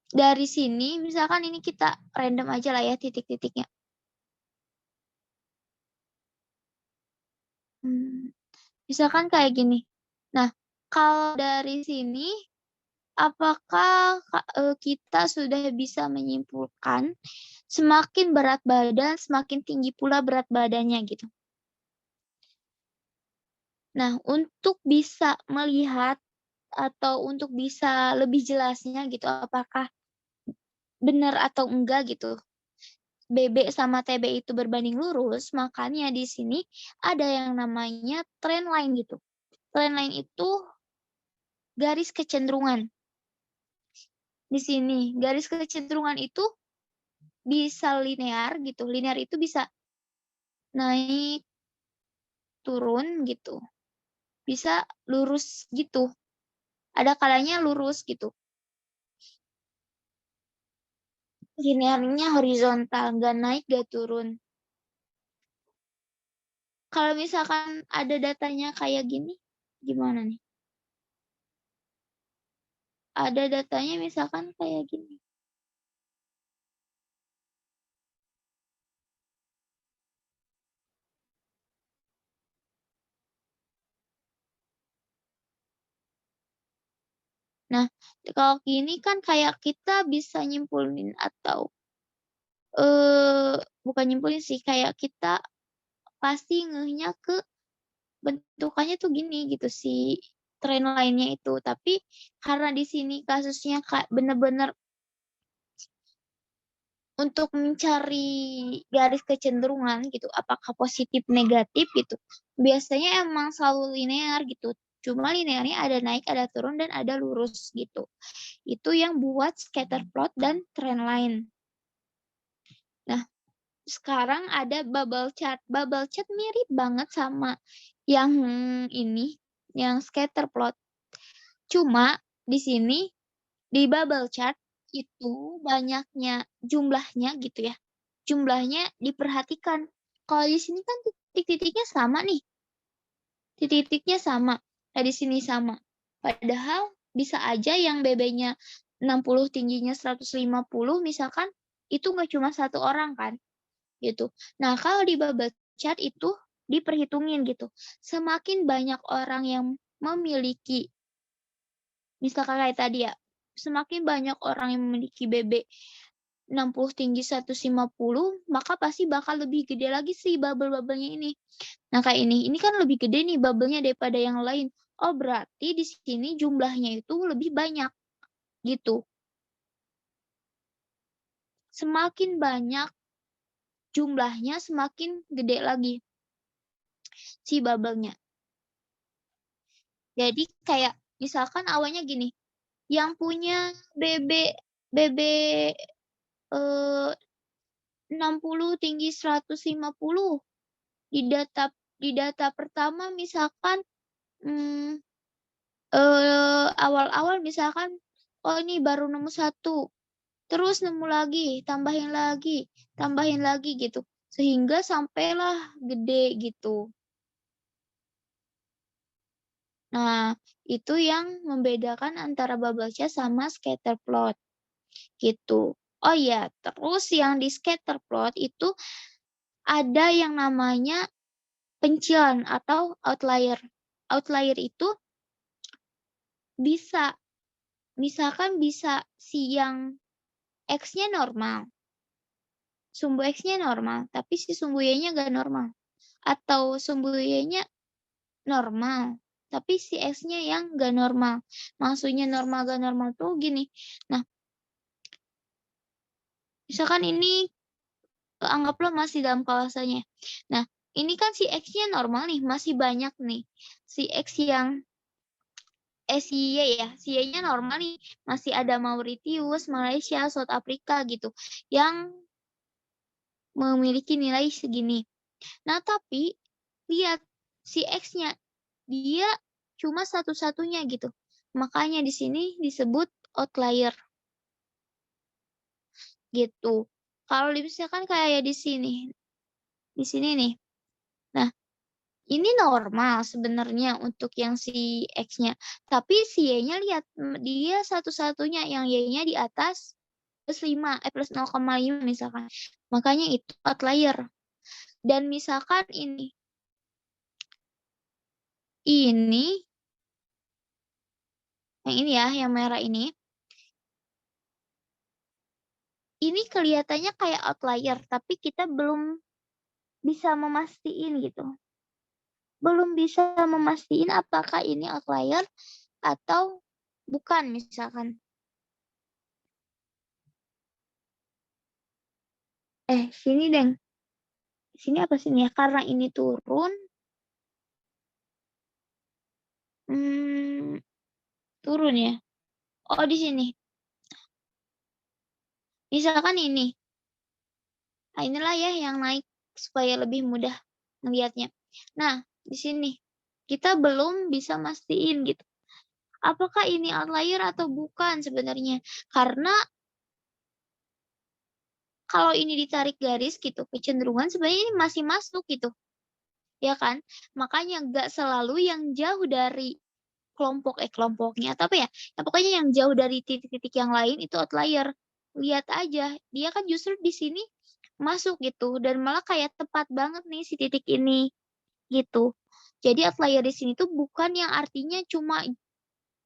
Speaker 1: dari sini misalkan ini kita random aja lah ya titik-titiknya. Misalkan kayak gini. Nah, kalau dari sini apakah kita sudah bisa menyimpulkan semakin berat badan, semakin tinggi pula berat badannya gitu. Nah, untuk bisa melihat atau untuk bisa lebih jelasnya gitu, apakah benar atau enggak gitu, BB sama TB itu berbanding lurus, makanya di sini ada yang namanya trend line gitu. Trend line itu garis kecenderungan. Di sini, garis kecenderungan itu bisa linear gitu. Linear itu bisa naik, turun gitu. Bisa lurus gitu. Ada kalanya lurus gitu. Linearnya horizontal, nggak naik, nggak turun. Kalau misalkan ada datanya kayak gini, gimana nih? Ada datanya misalkan kayak gini. Nah, kalau gini kan kayak kita bisa nyimpulin atau bukan nyimpulin sih, kayak kita pasti ngehnya ke bentukannya tuh gini gitu si trend line-nya itu. Tapi karena di sini kasusnya kayak bener-bener untuk mencari garis kecenderungan gitu, apakah positif negatif gitu. Biasanya emang selalu linear gitu. Cuma linearnya ada naik, ada turun, dan ada lurus gitu. Itu yang buat scatter plot dan trend line. Nah, sekarang ada bubble chart. Bubble chart mirip banget sama yang ini, yang scatter plot. Cuma di sini di bubble chart itu banyaknya jumlahnya gitu ya. Jumlahnya diperhatikan. Kalau di sini kan titik-titiknya sama nih. Titik-titiknya sama. Nah, di sini sama. Padahal bisa aja yang BB-nya 60 tingginya 150 misalkan itu nggak cuma satu orang kan gitu. Nah, kalau di bubble chart itu diperhitungin gitu. Semakin banyak orang yang memiliki, misalkan kayak tadi ya, semakin banyak orang yang memiliki BB 60 tinggi 150, maka pasti bakal lebih gede lagi sih bubble-bubble-nya ini. Nah, kayak ini kan lebih gede nih bubble-nya daripada yang lain. Oh, berarti di sini jumlahnya itu lebih banyak, gitu. Semakin banyak jumlahnya, semakin gede lagi si bubble-nya. Jadi kayak misalkan awalnya gini, yang punya BB eh, 60 tinggi 150 di data pertama misalkan awal-awal misalkan, oh ini baru nemu satu, terus nemu lagi, tambahin lagi gitu, sehingga sampailah gede gitu. Nah, itu yang membedakan antara bubble chart sama scatter plot, gitu. Oh iya, terus yang di scatter plot itu ada yang namanya pencilan atau outlier. Outlier itu bisa, misalkan bisa si yang X-nya normal, sumbu X-nya normal, tapi si sumbu Y-nya nggak normal. Atau sumbu Y-nya normal, tapi si X-nya yang nggak normal. Maksudnya normal gak normal tuh gini. Nah, misalkan ini anggaplah masih dalam kawasannya. Nah, ini kan si X-nya normal nih, masih banyak nih. Si X yang si Y ya, si Y-nya normal nih, masih ada Mauritius, Malaysia, South Africa gitu, yang memiliki nilai segini. Nah, tapi lihat si X-nya, dia cuma satu-satunya gitu. Makanya di sini disebut outlier gitu. Kalau misalkan kayak di sini nih. Nah, ini normal sebenarnya untuk yang si X-nya. Tapi si Y-nya lihat, dia satu-satunya yang Y-nya di atas plus 5, plus 0,5 misalkan. Makanya itu outlier. Dan misalkan ini, yang ini ya, yang merah ini kelihatannya kayak outlier, tapi kita belum bisa memastiin gitu. Belum bisa memastiin apakah ini outlier atau bukan misalkan. Sini deng. Sini apa sini ya? Karena ini turun. Turun ya. Oh, di sini. Misalkan ini. Nah, inilah ya yang naik supaya lebih mudah melihatnya. Nah, di sini kita belum bisa mastiin gitu. Apakah ini outlier atau bukan sebenarnya? Karena kalau ini ditarik garis gitu, kecenderungan sebenarnya ini masih masuk gitu. Ya kan? Makanya nggak selalu yang jauh dari kelompoknya atau apa ya? Ya pokoknya yang jauh dari titik-titik yang lain itu outlier. Lihat aja, dia kan justru di sini masuk gitu dan malah kayak tepat banget nih si titik ini gitu. Jadi outlier di sini tuh bukan yang artinya cuma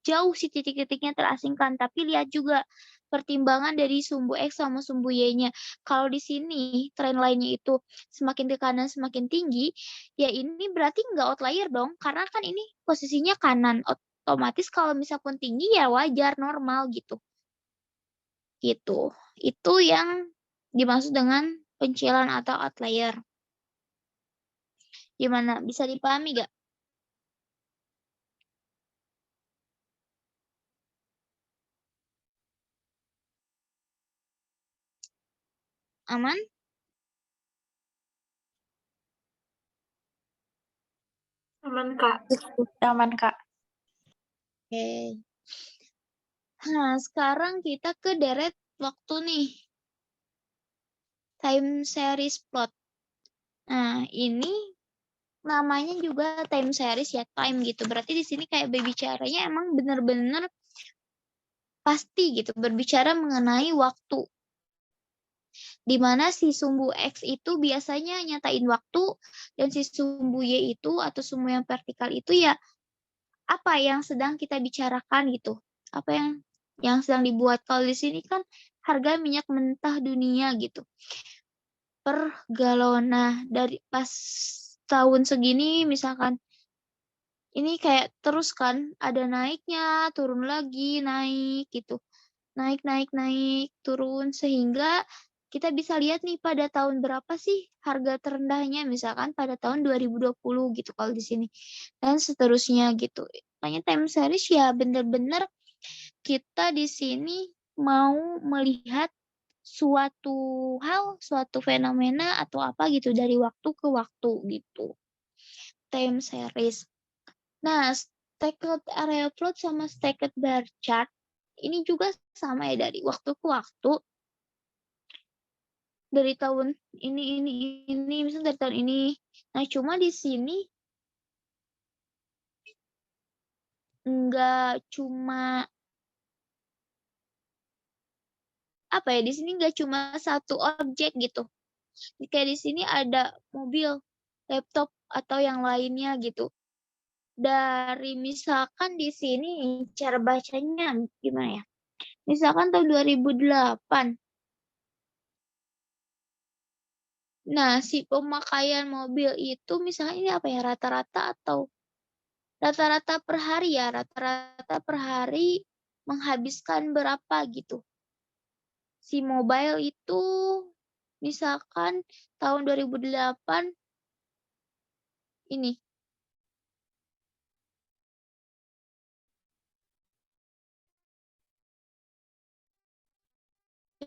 Speaker 1: jauh si titik-titiknya terasingkan, tapi lihat juga pertimbangan dari sumbu X sama sumbu Y-nya. Kalau di sini tren lainnya itu semakin ke kanan semakin tinggi, ya ini berarti nggak outlier dong, karena kan ini posisinya kanan. Otomatis kalau misalkan tinggi ya wajar, normal gitu. Gitu. Itu yang dimaksud dengan pencilan atau outlier. Gimana? Bisa dipahami nggak? Aman?
Speaker 2: Aman, Kak.
Speaker 3: Aman, Kak.
Speaker 1: Oke. Nah, sekarang kita ke deret waktu nih. Time series plot. Nah, ini namanya juga time series ya, time gitu. Berarti di sini kayak berbicaranya emang bener-bener pasti gitu, berbicara mengenai waktu. Di mana si sumbu X itu biasanya nyatain waktu, dan si sumbu Y itu atau sumbu yang vertikal itu ya apa yang sedang kita bicarakan gitu. Apa yang sedang dibuat. Kalau di sini kan harga minyak mentah dunia gitu. Per galon. Nah, dari pas tahun segini misalkan ini kayak terus kan ada naiknya, turun lagi, naik gitu. Naik, naik, naik, turun sehingga kita bisa lihat nih pada tahun berapa sih harga terendahnya, misalkan pada tahun 2020 gitu kalau di sini. Dan seterusnya gitu. Makanya time series ya bener-bener kita di sini mau melihat suatu hal, suatu fenomena atau apa gitu dari waktu ke waktu gitu. Time series. Nah, stacked area plot sama stacked bar chart ini juga sama ya dari waktu ke waktu. Dari tahun ini, misalnya dari tahun ini. Nah, cuma di sini nggak cuma apa ya? Di sini nggak cuma satu objek gitu. Kayak di sini ada mobil, laptop atau yang lainnya gitu. Dari misalkan di sini cara bacanya gimana ya? Misalkan tahun 2008. Nah, si pemakaian mobil itu misalnya ini apa ya? Rata-rata atau rata-rata per hari ya, rata-rata per hari menghabiskan berapa gitu. Si mobile itu misalkan tahun 2008 ini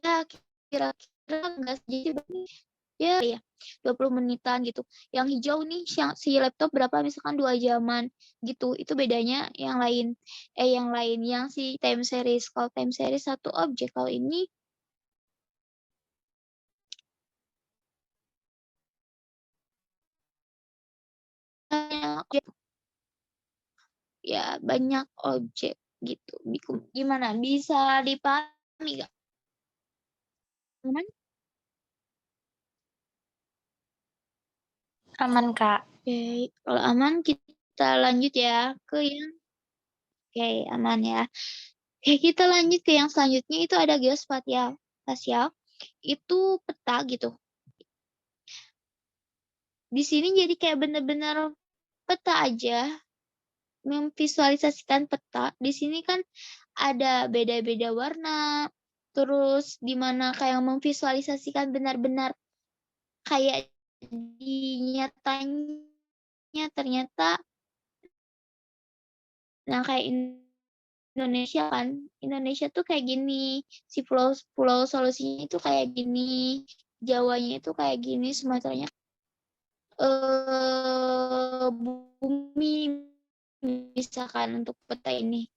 Speaker 1: ya kira-kira enggak jadi ya 20 menitan gitu. Yang hijau nih si laptop berapa misalkan 2 jaman gitu. Itu bedanya yang si time series. Kalau time series satu objek, kalau ini ya banyak objek gitu. Gimana? Bisa dipahami nggak? Aman?
Speaker 3: Aman, Kak.
Speaker 1: Oke, kalau aman kita lanjut ya ke yang oke, aman ya. Oke, kita lanjut ke yang selanjutnya itu ada geospasial. Spasial itu peta gitu. Di sini jadi kayak bener-bener peta aja, memvisualisasikan peta. Di sini kan ada beda-beda warna, terus di mana kayak memvisualisasikan benar-benar kayak di nyatanya ternyata nah kayak Indonesia kan, Indonesia tuh kayak gini, si pulau solusinya itu kayak gini, Jawanya itu kayak gini, Sumateranya bumi misalkan untuk peta ini.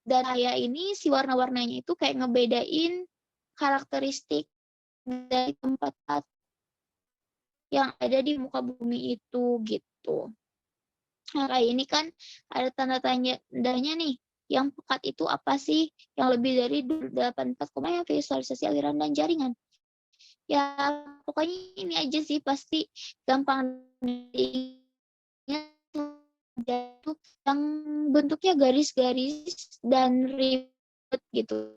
Speaker 1: Dan kayak ini si warna-warnanya itu kayak ngebedain karakteristik dari tempat yang ada di muka bumi itu gitu. Nah, kayak ini kan ada tanda tandanya nih. Yang pekat itu apa sih? Yang lebih dari 84, yang visualisasi aliran dan jaringan. Ya, pokoknya ini aja sih pasti gampang diingat tuh yang bentuknya garis-garis dan ribet gitu.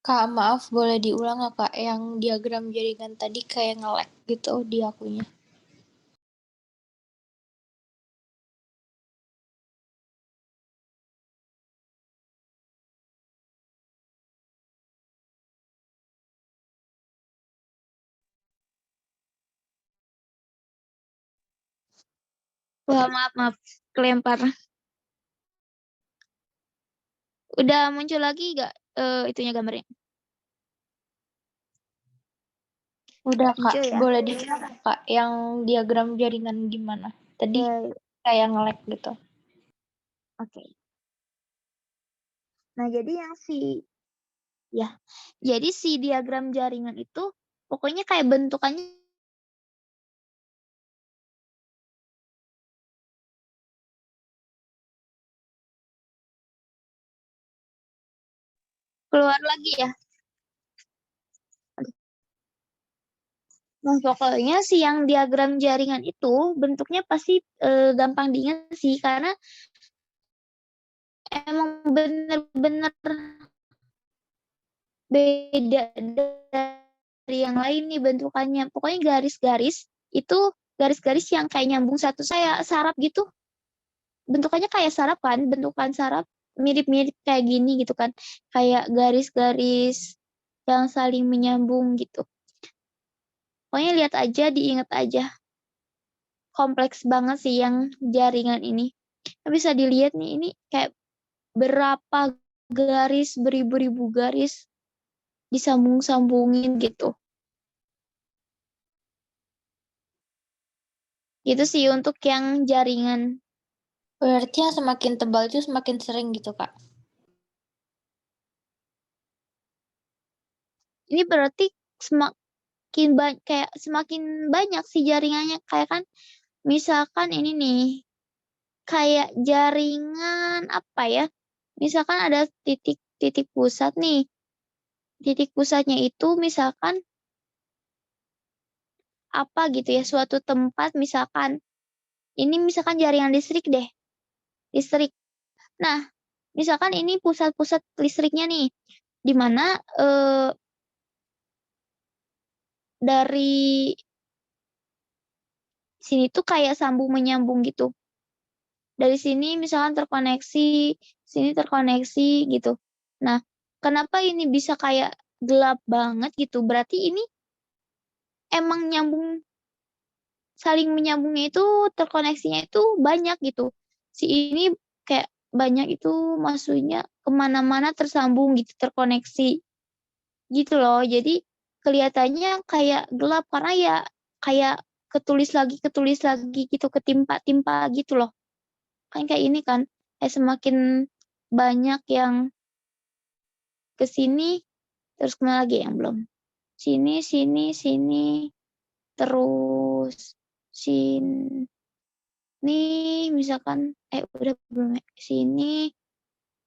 Speaker 3: Kak, maaf boleh diulang nggak, Kak? Yang diagram jaringan tadi kayak nge-lag gitu di akunya.
Speaker 1: Wah, maaf, kelempar. Udah muncul lagi nggak, itunya gambarnya?
Speaker 3: Udah Kak,
Speaker 1: Muncul ya?
Speaker 3: boleh diulang Kak yang diagram jaringan gimana? Tadi
Speaker 1: Oke.
Speaker 3: kayak nge-lag gitu.
Speaker 1: Oke. Nah, jadi si diagram jaringan itu pokoknya kayak bentukannya keluar lagi ya. Nah, pokoknya si yang diagram jaringan itu bentuknya pasti gampang diingat sih, karena emang bener-bener beda dari yang lain nih bentukannya. Pokoknya garis-garis itu garis-garis yang kayak nyambung satu saya saraf gitu. Bentukannya kayak saraf kan, bentukan saraf mirip-mirip kayak gini gitu kan. Kayak garis-garis yang saling menyambung gitu. Pokoknya lihat aja, diingat aja. Kompleks banget sih yang jaringan ini. Bisa dilihat nih, ini kayak berapa garis, beribu-ribu garis disambung-sambungin gitu. Gitu sih untuk yang jaringan.
Speaker 3: Berarti yang semakin tebal itu semakin sering gitu Kak?
Speaker 1: Ini berarti kayak semakin banyak sih jaringannya. Kayak kan misalkan ini nih, kayak jaringan apa ya? Misalkan ada titik pusat nih. Titik pusatnya itu misalkan apa gitu ya, suatu tempat misalkan. Ini misalkan jaringan listrik deh. Listrik. Nah, misalkan ini pusat-pusat listriknya nih. Di mana dari sini tuh kayak sambung menyambung gitu. Dari sini misalkan terkoneksi, sini terkoneksi gitu. Nah, kenapa ini bisa kayak gelap banget gitu? Berarti ini emang saling menyambungnya itu, terkoneksinya itu banyak gitu. Si ini kayak banyak itu maksudnya kemana-mana tersambung gitu, terkoneksi gitu loh. Jadi kelihatannya kayak gelap karena ya kayak ketulis lagi gitu, ketimpa-timpa gitu loh. Kan kayak ini kan, kayak semakin banyak yang ke sini, terus kemana lagi yang belum? Sini, sini, sini, terus sini, misalkan, udah belum ya? Sini,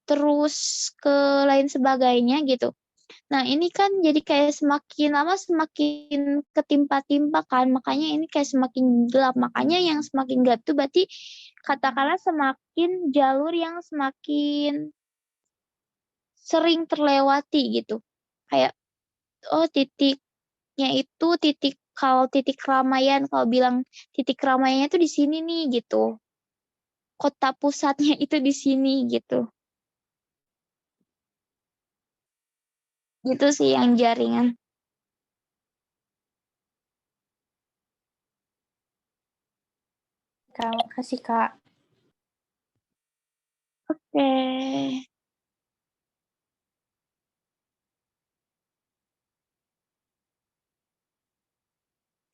Speaker 1: terus ke lain sebagainya gitu. Nah, ini kan jadi kayak semakin lama semakin ketimpa-timpa kan, makanya ini kayak semakin gelap. Makanya yang semakin gelap itu berarti katakanlah semakin jalur yang semakin sering terlewati gitu. Kayak, oh titiknya itu kalau titik keramaian, kalau bilang titik keramaiannya itu di sini nih gitu. Kota pusatnya itu di sini gitu. Gitu sih yang jaringan.
Speaker 3: Kak, makasih Kak.
Speaker 1: Oke.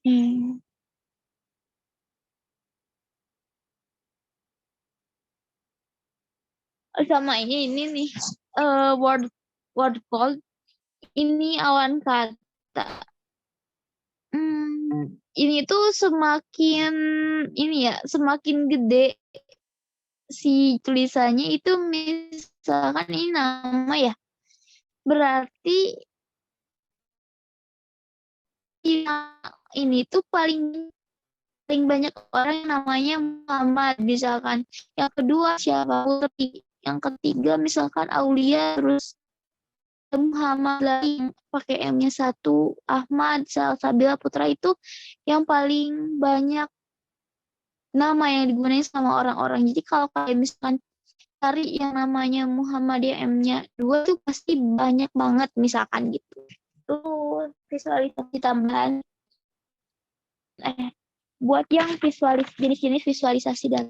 Speaker 1: Hmm. Sama ini nih, word cloud ini awan kata. Ini tuh semakin ini ya, semakin gede si tulisannya itu, misalkan ini nama ya, berarti ini tuh paling paling banyak orang yang namanya Muhammad misalkan. Yang kedua siapa? Putri. Yang ketiga misalkan Aulia, terus Muhammad lagi yang pakai M-nya satu, Ahmad, Salsabila Putra itu yang paling banyak nama yang digunakan sama orang-orang. Jadi kalau kayak misalkan cari yang namanya Muhammadiyah M-nya 2 tuh pasti banyak banget misalkan gitu. Itu visualisasi tambahan buat yang jenis-jenis visualisasi data.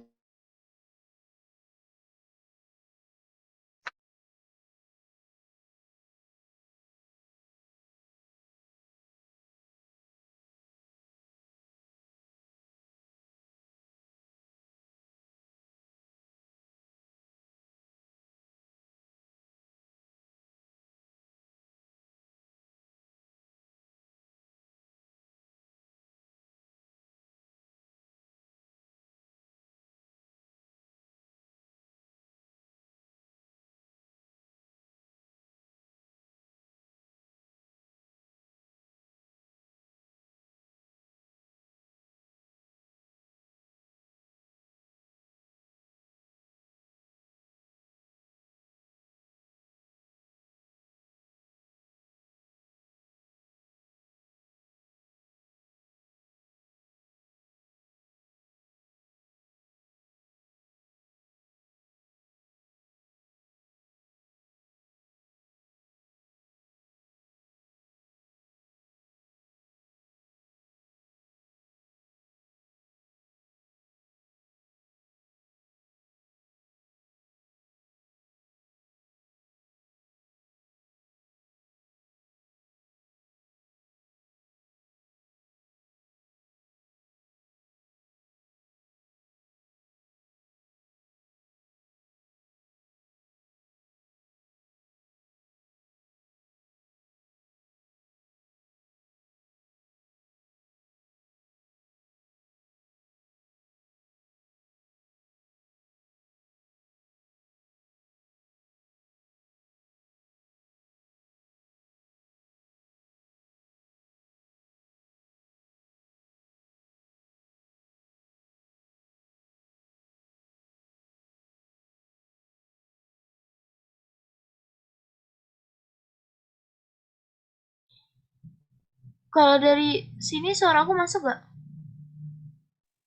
Speaker 4: Kalau dari sini suara aku masuk gak?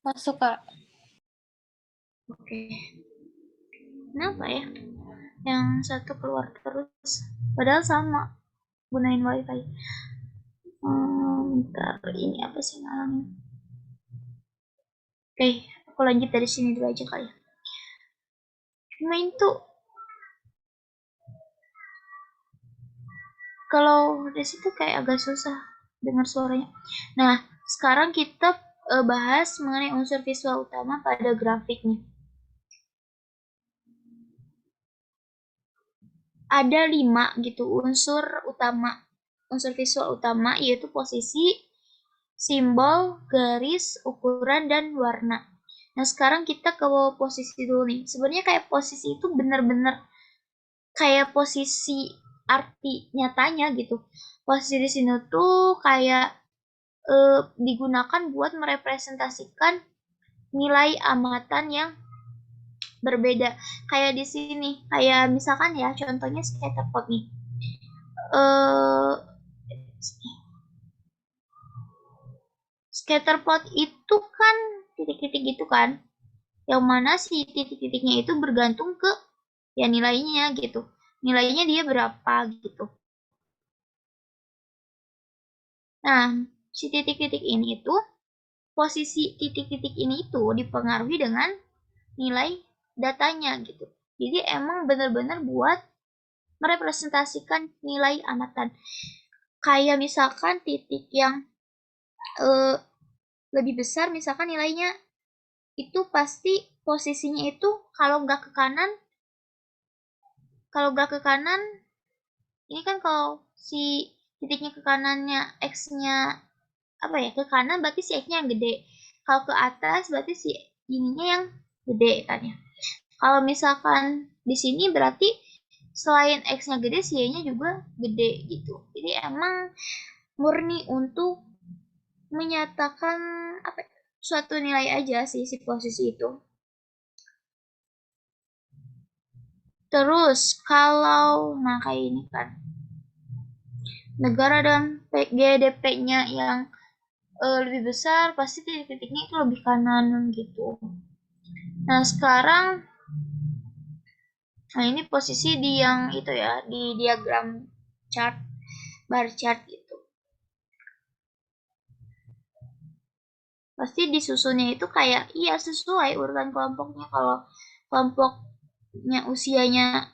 Speaker 3: Masuk, Kak.
Speaker 4: Oke. Kenapa ya? Yang satu keluar terus. Padahal sama. Gunain wifi. Bentar, ini apa sih ngalamin? Oke, aku lanjut dari sini dulu aja kali ya. Cuma itu kalau dari situ kayak agak susah dengar suaranya. Nah, sekarang kita bahas mengenai unsur visual utama pada grafik nih. Ada 5 gitu unsur utama, unsur visual utama, yaitu posisi, simbol, garis, ukuran, dan warna. Nah, sekarang kita ke posisi dulu nih. Sebenarnya kayak posisi itu benar-benar kayak posisi arti nyatanya gitu. Posisi di sini tuh kayak digunakan buat merepresentasikan nilai amatan yang berbeda. Kayak di sini, kayak misalkan ya, contohnya scatterplot nih. Scatterplot itu kan titik-titik gitu kan, yang mana si titik-titiknya itu bergantung ke ya nilainya gitu, nilainya dia berapa gitu. Nah, si titik-titik ini itu, posisi titik-titik ini itu dipengaruhi dengan nilai datanya gitu. Jadi emang benar-benar buat merepresentasikan nilai amatan. Kayak misalkan titik yang lebih besar, misalkan nilainya itu pasti posisinya itu kalau nggak ke kanan, ini kan kalau si titiknya ke kanannya x-nya apa ya, ke kanan berarti si x-nya yang gede. Kalau ke atas berarti si ininya yang gede kan ya. Kalau misalkan di sini berarti selain x-nya gede, si y-nya juga gede gitu. Jadi emang murni untuk menyatakan apa suatu nilai aja sih si posisi itu. Terus kalau nah kayak ini kan negara dan GDP-nya yang lebih besar, pasti titik-titiknya itu lebih kanan gitu. Nah sekarang, nah ini posisi di yang itu ya, di diagram chart, bar chart gitu. Pasti disusunnya itu kayak, iya sesuai urutan kelompoknya. Kalau kelompoknya usianya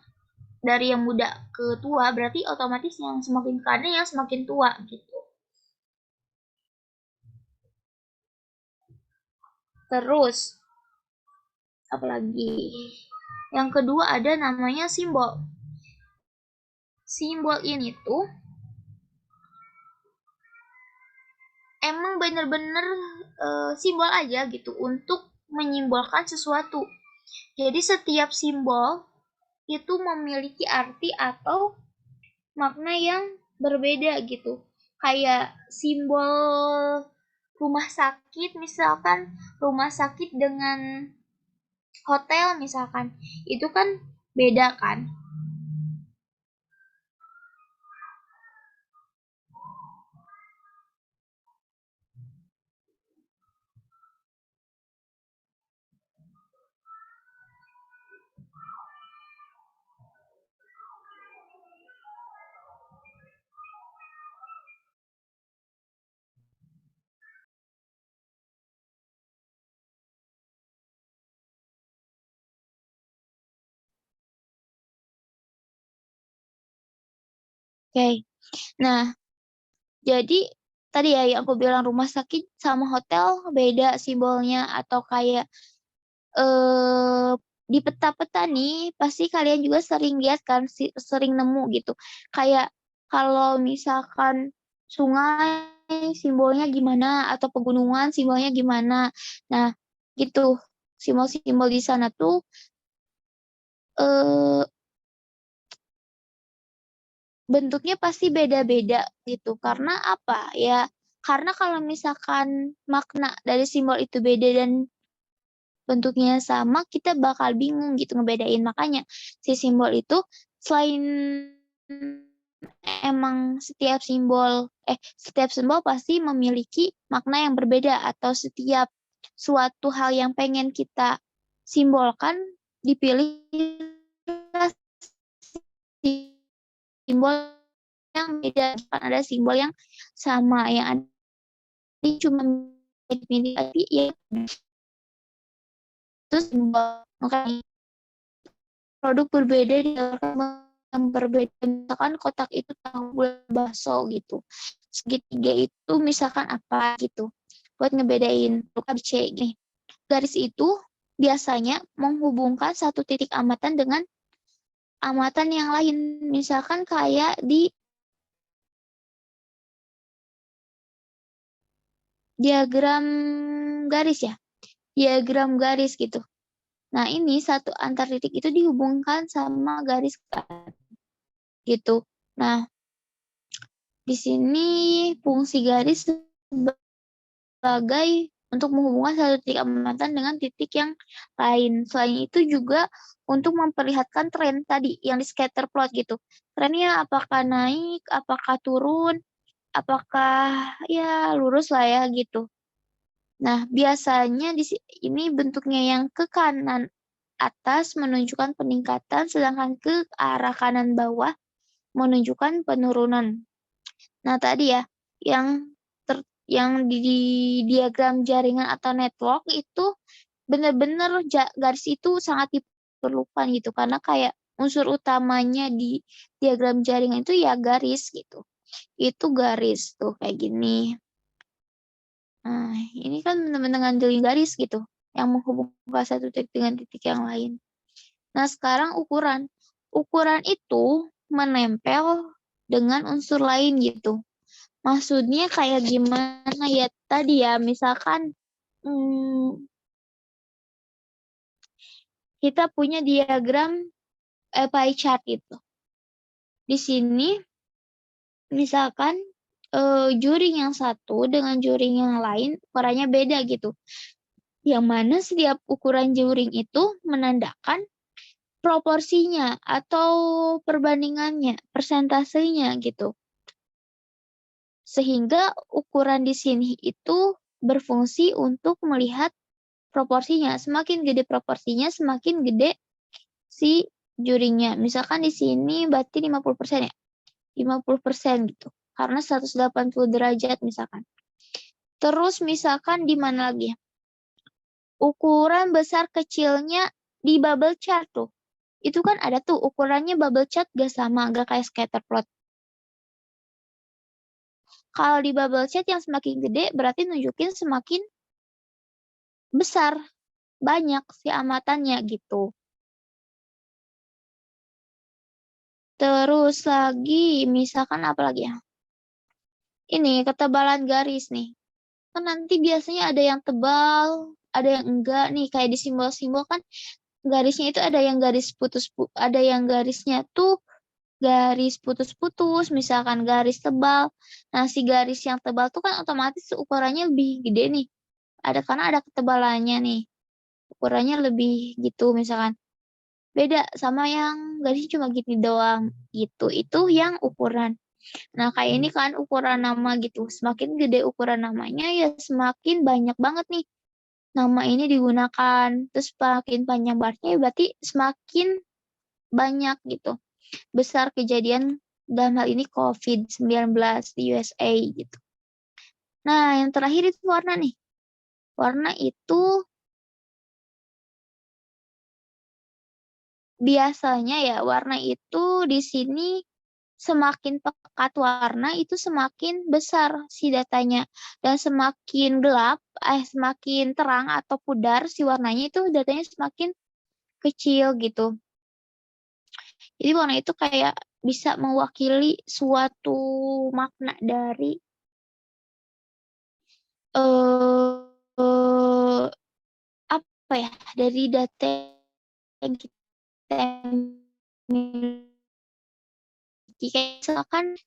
Speaker 4: dari yang muda ke tua, berarti otomatis yang semakin kanan yang semakin tua gitu. Terus apalagi yang kedua ada namanya simbol. Simbol ini tuh emang bener-bener simbol aja gitu untuk menyimbolkan sesuatu. Jadi setiap simbol itu memiliki arti atau makna yang berbeda gitu. Kayak simbol rumah sakit, misalkan rumah sakit dengan hotel misalkan, itu kan beda kan.
Speaker 1: Oke. Nah, jadi tadi ya yang aku bilang rumah sakit sama hotel beda simbolnya, atau kayak di peta-peta nih pasti kalian juga sering lihat kan, sering nemu gitu. Kayak kalau misalkan sungai simbolnya gimana, atau pegunungan simbolnya gimana. Nah, gitu. Simbol-simbol di sana tuh eh bentuknya pasti beda-beda gitu. Karena apa? Ya, karena kalau misalkan makna dari simbol itu beda dan bentuknya sama, kita bakal bingung gitu ngebedain. Makanya si simbol itu selain emang setiap simbol pasti memiliki makna yang berbeda, atau setiap suatu hal yang pengen kita simbolkan dipilih simbol yang beda. Kan ada simbol yang sama, yang ada cuma mirip, tapi ya itu simbol. Makanya produk berbeda yang berbeda, misalkan kotak itu tahu bulat bakso gitu, segitiga itu misalkan apa gitu, buat ngebedain bukan C nih. Garis itu biasanya menghubungkan satu titik amatan dengan amatan yang lain, misalkan kayak di diagram garis ya, diagram garis gitu. Nah, ini satu antar titik itu dihubungkan sama garis gitu. Nah, di sini fungsi garis sebagai untuk menghubungkan satu titik amatan dengan titik yang lain. Selain itu juga untuk memperlihatkan tren tadi yang di scatter plot gitu. Trennya apakah naik, apakah turun, apakah ya lurus lah ya gitu. Nah, biasanya ini bentuknya yang ke kanan atas menunjukkan peningkatan, sedangkan ke arah kanan bawah menunjukkan penurunan. Nah, tadi ya, yang di diagram jaringan atau network itu benar-benar garis itu sangat diperlukan gitu, karena kayak unsur utamanya di diagram jaringan itu ya garis gitu. Itu garis tuh kayak gini. Nah, ini kan benar-benar ngandelin garis gitu, yang menghubungkan satu titik dengan titik yang lain. Nah, sekarang ukuran. Ukuran itu menempel dengan unsur lain gitu. Maksudnya kayak gimana ya tadi ya, misalkan kita punya diagram pie chart itu. Di sini misalkan juring yang satu dengan juring yang lain ukurannya beda gitu. Yang mana setiap ukuran juring itu menandakan proporsinya atau perbandingannya, persentasenya gitu. Sehingga ukuran di sini itu berfungsi untuk melihat proporsinya. Semakin gede proporsinya, semakin gede si juringnya. Misalkan di sini berarti 50% ya. 50% gitu. Karena 180 derajat misalkan. Terus misalkan di mana lagi ya? Ukuran besar kecilnya di bubble chart tuh. Itu kan ada tuh ukurannya bubble chart gak sama, gak kayak scatter plot. Kalau di bubble chart yang semakin gede berarti nunjukin semakin besar, banyak si amatannya gitu. Terus lagi, misalkan apa lagi ya? Ini ketebalan garis nih. Kan nanti biasanya ada yang tebal, ada yang enggak nih. Kayak di simbol-simbol kan garisnya itu ada yang garis ada yang garisnya tuh garis putus-putus, misalkan garis tebal. Nah, si garis yang tebal tuh kan otomatis ukurannya lebih gede nih. Karena ada ketebalannya nih. Ukurannya lebih gitu misalkan. Beda sama yang garisnya cuma gini doang gitu. Itu yang ukuran. Nah, kayak ini kan ukuran nama gitu. Semakin gede ukuran namanya ya semakin banyak banget nih nama ini digunakan. Terus semakin panjang barnya ya berarti semakin banyak gitu. Besar kejadian dalam hal ini COVID-19 di USA gitu. Nah, yang terakhir itu warna nih. Warna itu biasanya ya warna itu di sini semakin pekat warna itu semakin besar si datanya, dan semakin gelap semakin terang atau pudar si warnanya itu datanya semakin kecil gitu. Jadi warna itu kayak bisa mewakili suatu makna dari apa ya, dari data yang kita miliki. Kayak misalkan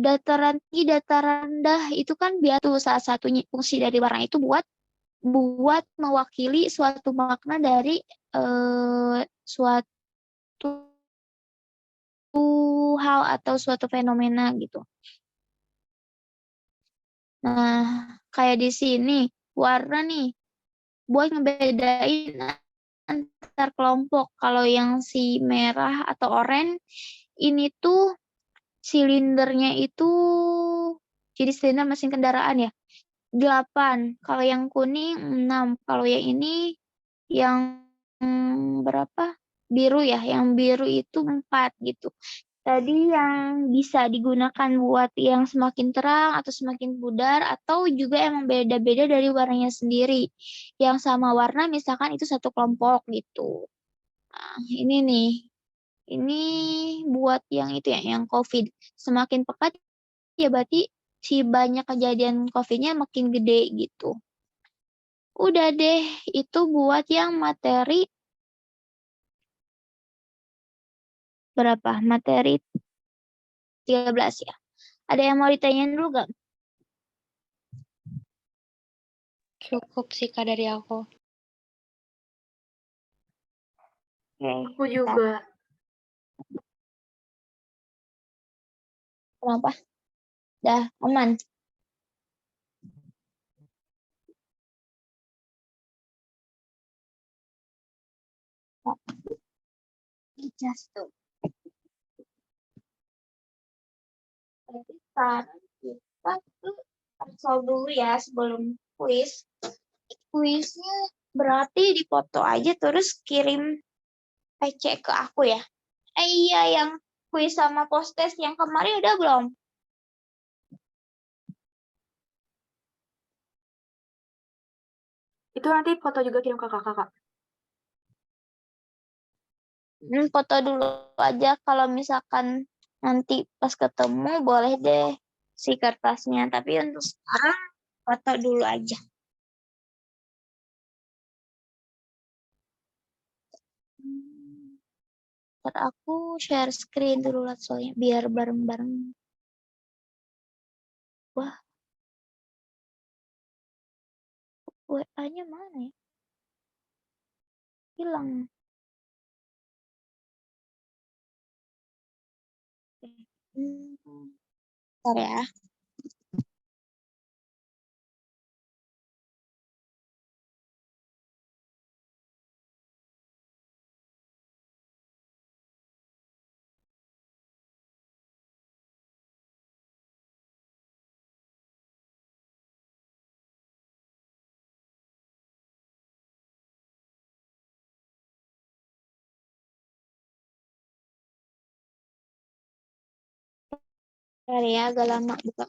Speaker 1: dataran tinggi, dataran rendah itu kan biasa tuh salah satunya fungsi dari warna itu buat mewakili suatu makna dari suatu hal atau suatu fenomena gitu. Nah, kayak di sini warna nih buat ngebedain antar kelompok. Kalau yang si merah atau oranye ini tuh silindernya itu jadi silinder mesin kendaraan ya 8. Kalau yang kuning 6. Kalau yang ini yang berapa? Biru ya. Yang biru itu 4 gitu. Tadi yang bisa digunakan buat yang semakin terang atau semakin pudar atau juga emang beda-beda dari warnanya sendiri. Yang sama warna misalkan itu satu kelompok gitu. Nah, ini nih. Ini buat yang itu ya, yang COVID. Semakin pekat ya berarti si banyak kejadian COVID-nya makin gede gitu. Udah deh, itu buat yang materi berapa? Materi 13 ya. Ada yang mau ditanyain dulu gak?
Speaker 3: Cukup sih Kak dari aku.
Speaker 1: Oke,
Speaker 2: Aku juga.
Speaker 1: kenapa? Dah aman. Just tuh. Berarti sekarang kita tuh solve dulu ya sebelum kuis. Kuisnya berarti dipoto aja terus kirim PC ke aku ya. Iya yang kuis sama post test yang kemarin udah belum?
Speaker 2: Itu nanti foto juga kirim ke kakak, Kak.
Speaker 1: Foto dulu aja kalau misalkan nanti pas ketemu boleh deh si kertasnya. Tapi untuk sekarang foto dulu aja. Ntar aku share screen dulu lah soalnya biar bareng-bareng. Wah, WA-nya mana ya? Hilang. Bentar ya. Bentar ya, agak lama buka.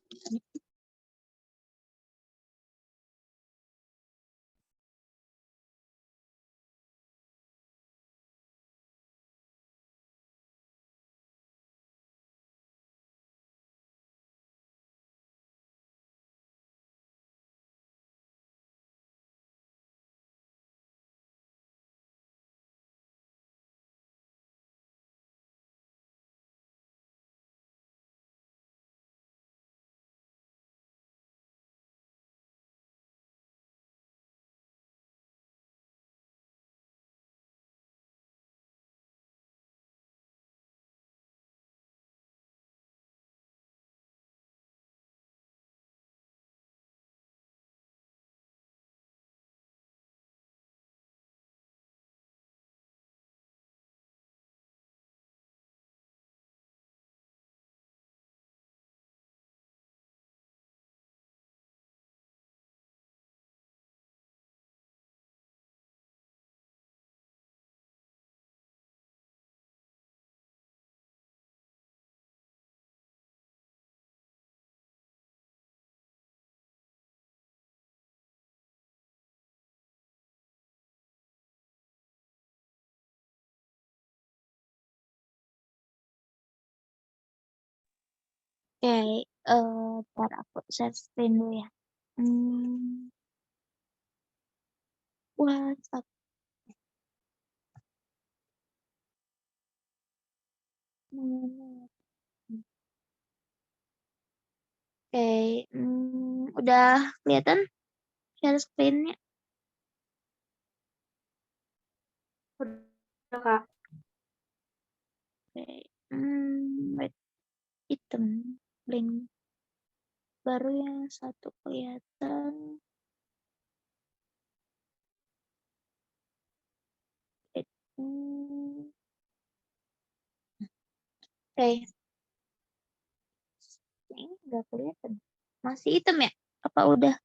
Speaker 1: Oke, ntar aku share screen dulu ya. WhatsApp. Oke, udah kelihatan share screen-nya?
Speaker 2: Udah, Kak.
Speaker 1: Oke, wait. hitam. Blank. Baru yang satu kelihatan. Oke. Ini nggak kelihatan. Masih hitam ya? Apa udah?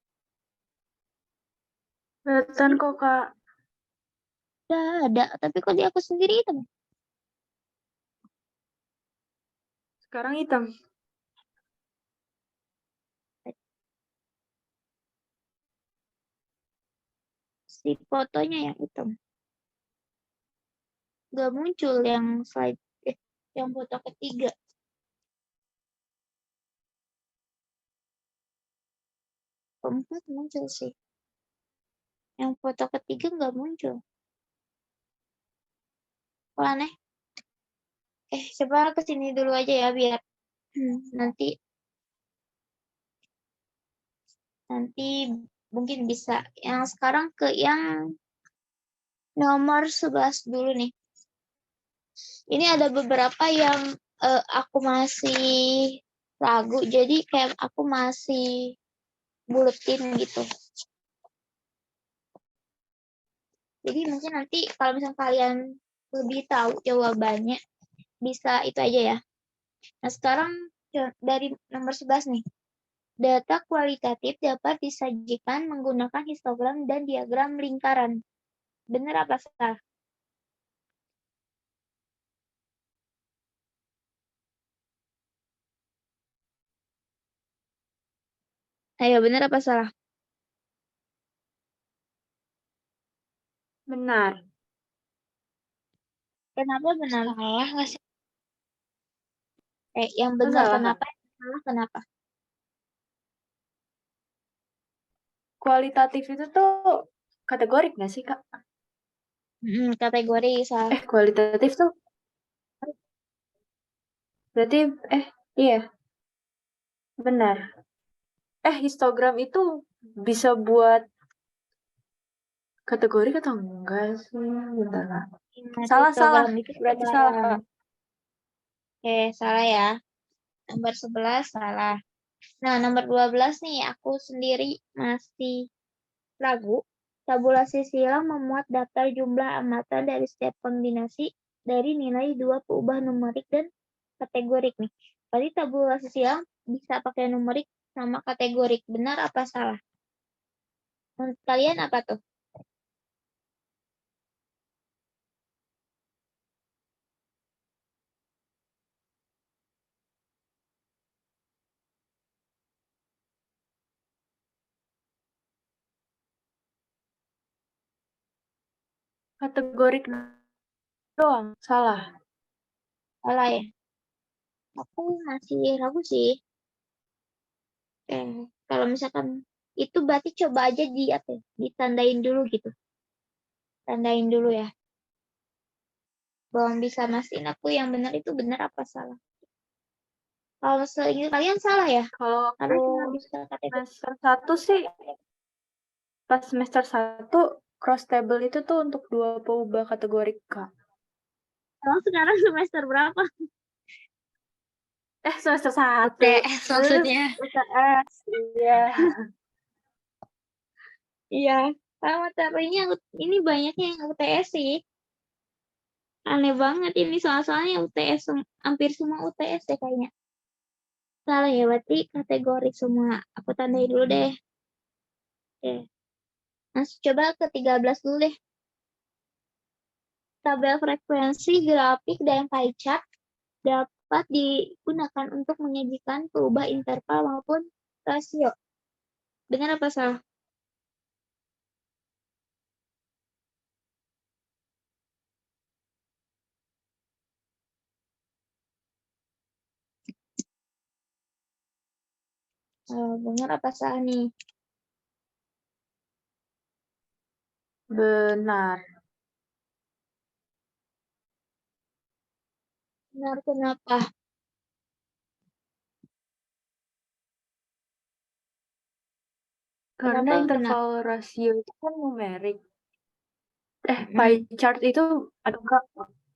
Speaker 2: Kelihatan kok, Kak.
Speaker 1: Udah ada. Tapi kok di aku sendiri hitam?
Speaker 2: Sekarang hitam.
Speaker 1: Si fotonya yang hitam. Nggak muncul yang slide. Yang foto ketiga. Keempat muncul sih. Yang foto ketiga nggak muncul. Kok aneh? Coba ke sini dulu aja ya biar nanti mungkin bisa. Yang sekarang ke yang nomor 11 dulu nih. Ini ada beberapa yang aku masih ragu, jadi kayak aku masih buletin gitu. Jadi mungkin nanti kalau misalnya kalian lebih tahu jawabannya, bisa itu aja ya. Nah sekarang dari nomor 11 nih. Data kualitatif dapat disajikan menggunakan histogram dan diagram lingkaran. Benar apa salah? Ayo, benar apa salah?
Speaker 2: Benar.
Speaker 1: Kenapa benar?
Speaker 3: Salah nggak sih?
Speaker 1: Yang benar
Speaker 2: Salah,
Speaker 1: kenapa? Yang salah kenapa?
Speaker 2: Kualitatif itu tuh kategorik nggak sih, Kak?
Speaker 1: Kategori salah.
Speaker 2: Kualitatif tuh berarti iya. Benar. Histogram itu bisa buat kategori atau enggak sih? Bentar, Kak. Salah.
Speaker 1: Histogram itu
Speaker 2: Berarti salah, Kak.
Speaker 1: Salah ya. Nomor 11 salah. Nah, nomor 12 nih aku sendiri masih ragu. Tabulasi silang memuat daftar jumlah amatan dari setiap kombinasi dari nilai dua peubah numerik dan kategorik nih. Berarti tabulasi silang bisa pakai numerik sama kategorik. Benar apa salah? Menurut kalian apa tuh?
Speaker 2: Kategorik doang, salah.
Speaker 1: Salah ya? Aku masih ragu sih. Kalau misalkan itu berarti coba aja ditandain dulu gitu. Tandain dulu ya. Belum bisa mastiin aku yang benar itu benar apa salah. Kalau selagi kalian salah ya,
Speaker 2: Kalau
Speaker 1: karena
Speaker 2: aku
Speaker 1: cuma bisa kategori.
Speaker 2: semester 1 sih, pas semester 1 cross table itu tuh untuk dua peubah kategorik, Kak.
Speaker 1: Kalau sekarang semester berapa?
Speaker 2: Semester 1.
Speaker 3: UTS maksudnya.
Speaker 2: UTS, iya.
Speaker 1: Iya, kalau materinya ini banyaknya yang UTS sih. Aneh banget ini soalnya UTS hampir semua UTS deh kayaknya. Salah ya, berarti kategori semua. Aku tandai dulu deh. Oke. Nah, coba ke 13 dulu deh. Tabel frekuensi, grafik, dan pie chart dapat digunakan untuk menyajikan perubahan interval maupun rasio. Benar apa salah? Benar apa salah nih?
Speaker 2: Benar.
Speaker 1: Benar kenapa?
Speaker 2: Karena
Speaker 1: Kenapa?
Speaker 2: interval rasio itu kan numerik. Pie
Speaker 1: Mm,
Speaker 2: chart itu, Kak,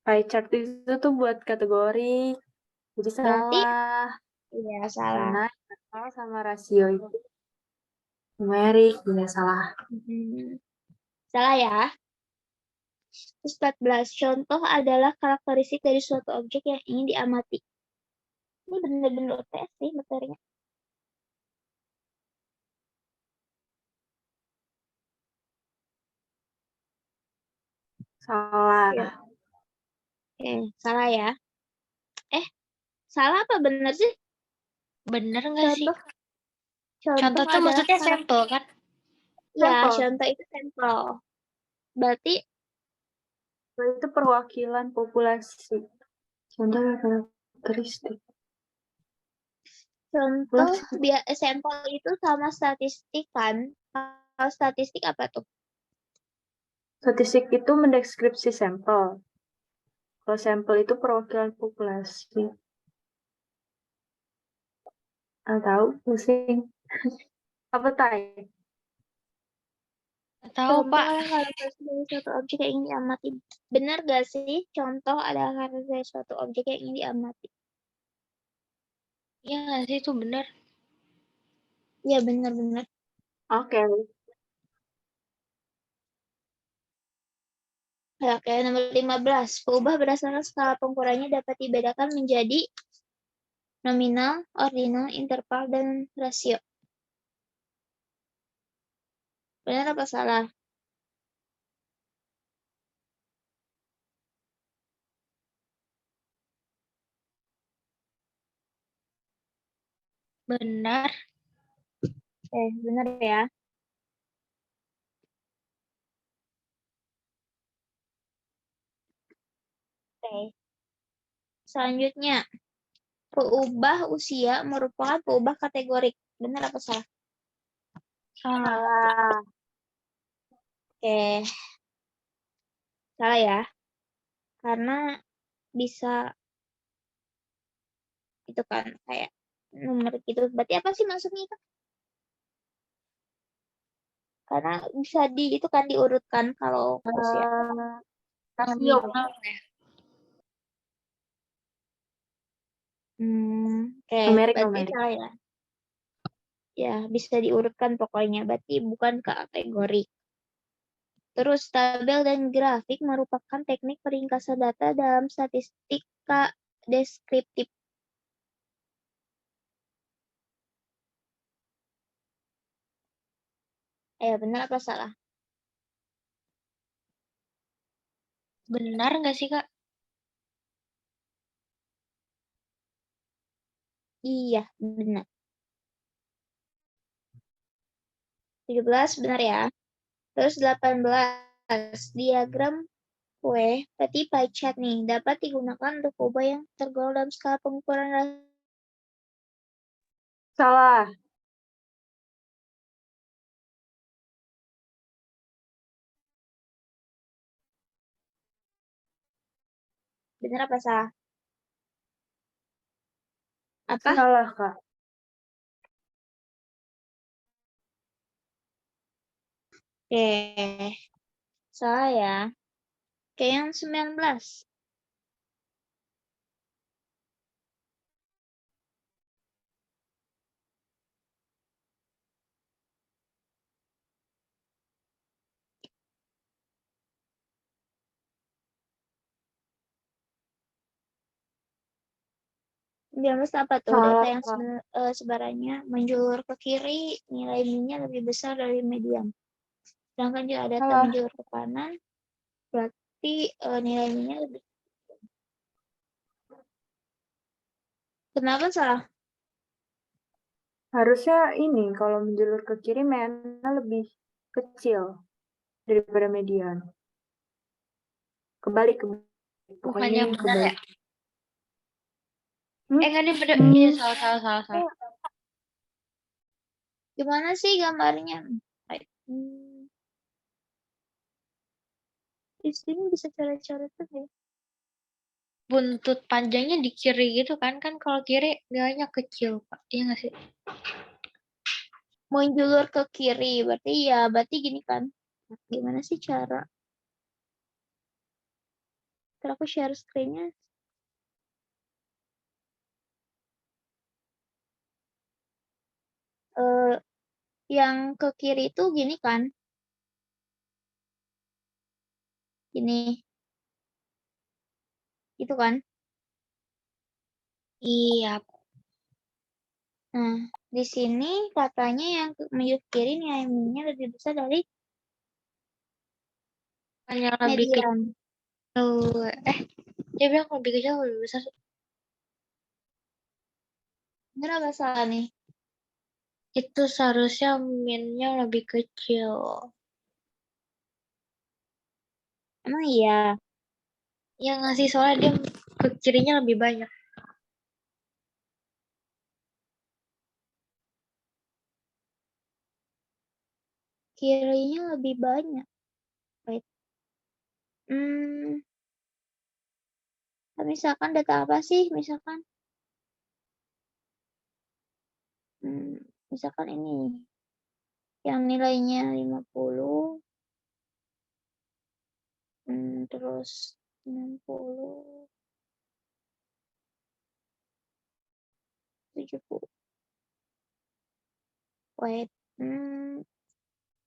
Speaker 2: pie chart itu tuh buat kategori. Jadi
Speaker 1: Berarti
Speaker 2: salah.
Speaker 1: Iya, salah.
Speaker 2: Karena salah sama rasio itu numerik, tidak salah.
Speaker 1: Salah ya. Terus 14. Contoh adalah karakteristik dari suatu objek yang ingin diamati. Ini bener-bener UTS sih materinya.
Speaker 2: Salah.
Speaker 1: Ya. Oke, salah ya. Salah apa bener sih?
Speaker 3: Bener nggak sih?
Speaker 1: Contoh.
Speaker 3: Contoh tuh
Speaker 1: adalah
Speaker 3: maksudnya sampel kan?
Speaker 1: Ya,
Speaker 2: Sampel.
Speaker 1: contoh itu sampel. Berarti
Speaker 2: Itu perwakilan populasi. Contoh karakteristik.
Speaker 1: contoh sampel itu sama statistik kan? Kalau statistik apa tuh?
Speaker 2: Statistik itu mendeskripsi sampel. Kalau sampel itu perwakilan populasi. Tahu pusing. Apa tay?
Speaker 3: Tahu
Speaker 1: Contoh
Speaker 3: Pak.
Speaker 1: adalah karakteristik dari suatu objek yang ingin diamati. Benar gak sih? Contoh adalah karakteristik dari suatu objek yang ingin diamati.
Speaker 3: Iya nggak sih itu bener?
Speaker 1: Iya, benar-benar.
Speaker 2: Oke.
Speaker 1: Oke, nomor 15. Peubah berdasarkan skala pengukurannya dapat dibedakan menjadi nominal, ordinal, interval, dan rasio. Benar apa salah?
Speaker 3: Benar.
Speaker 1: Benar ya. Selanjutnya, peubah usia merupakan peubah kategorik. Benar apa salah?
Speaker 2: Salah.
Speaker 1: Salah ya. Karena bisa itu kan kayak nomor gitu. Berarti apa sih maksudnya itu? Karena bisa itu kan diurutkan kalau usia.
Speaker 2: Rasio. Numerik,
Speaker 1: Berarti
Speaker 2: numerik.
Speaker 1: salah ya. Ya, bisa diurutkan pokoknya. Berarti bukan kategori. Terus tabel dan grafik merupakan teknik peringkasan data dalam statistika deskriptif. Benar apa salah?
Speaker 3: Benar nggak sih Kak?
Speaker 1: Iya, benar. 17 benar ya. Terus 18 diagram kue, berarti pie chart nih, dapat digunakan untuk ubah yang tergolong dalam skala pengukuran
Speaker 2: Salah.
Speaker 1: benar apa salah? Apa?
Speaker 2: Salah, Kak.
Speaker 1: Salah ya. Yang 19. Apa tuh?
Speaker 2: Salah,
Speaker 1: Data yang
Speaker 2: Kak.
Speaker 1: sebarannya menjulur ke kiri, nilai min-nya lebih besar dari median. Sedangkan jika data
Speaker 2: Salah.
Speaker 1: menjulur ke kanan, berarti nilai min-nya lebih. Kenapa salah?
Speaker 2: Harusnya ini, kalau menjulur ke kiri, mana lebih kecil daripada median. Kebalik.
Speaker 3: Bukannya
Speaker 2: Pokoknya
Speaker 3: benar ya?
Speaker 2: kebalik.
Speaker 3: Enggak nih bener. Iya salah.
Speaker 1: Gimana sih gambarnya? Di sini bisa coret-coret tuh ya.
Speaker 3: Buntut panjangnya di kiri gitu kan? Kan kalau kiri nilainya kecil Pak. Iya nggak sih?
Speaker 1: Menjulur ke kiri, berarti gini kan. Gimana sih cara? Terus aku share screen-nya. Yang ke kiri itu gini kan? Gini. Itu kan?
Speaker 3: Iya.
Speaker 1: Nah, di sini katanya yang menuju ke kiri nilai-nya lebih besar dari
Speaker 3: Hanya lebih
Speaker 1: median.
Speaker 3: kecil. Dia bilang lebih kecil lebih besar.
Speaker 1: Bener apa salah nih?
Speaker 3: Itu seharusnya min-nya lebih kecil.
Speaker 1: Emang iya?
Speaker 3: Yang ngasih soalnya dia ke kirinya lebih banyak.
Speaker 1: Kirinya lebih banyak. Wait. Misalkan data apa sih? Misalkan ini. Yang nilainya 50. Terus 60. 70. Wait.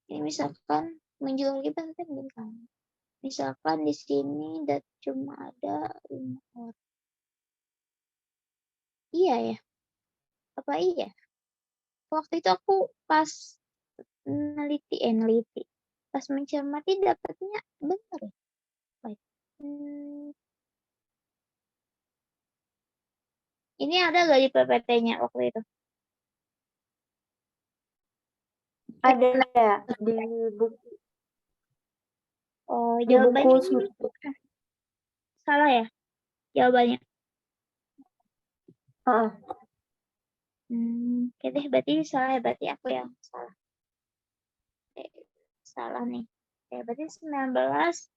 Speaker 1: Ini misalkan menjual kita kan gini kan. Misalkan di sini cuma ada 5 orang. Iya ya? Apa iya? Waktu itu aku pas neliti. Pas mencermati dapatnya benar ya? Wait. Ini ada gak di PPT-nya waktu itu?
Speaker 2: Ada ya di buku
Speaker 1: Oh,
Speaker 2: di buku
Speaker 1: jawabannya ini salah ya? Jawabannya.
Speaker 2: Heeh.
Speaker 1: Oke deh, berarti salah ya. Berarti aku yang salah. Salah nih. Oke, berarti 19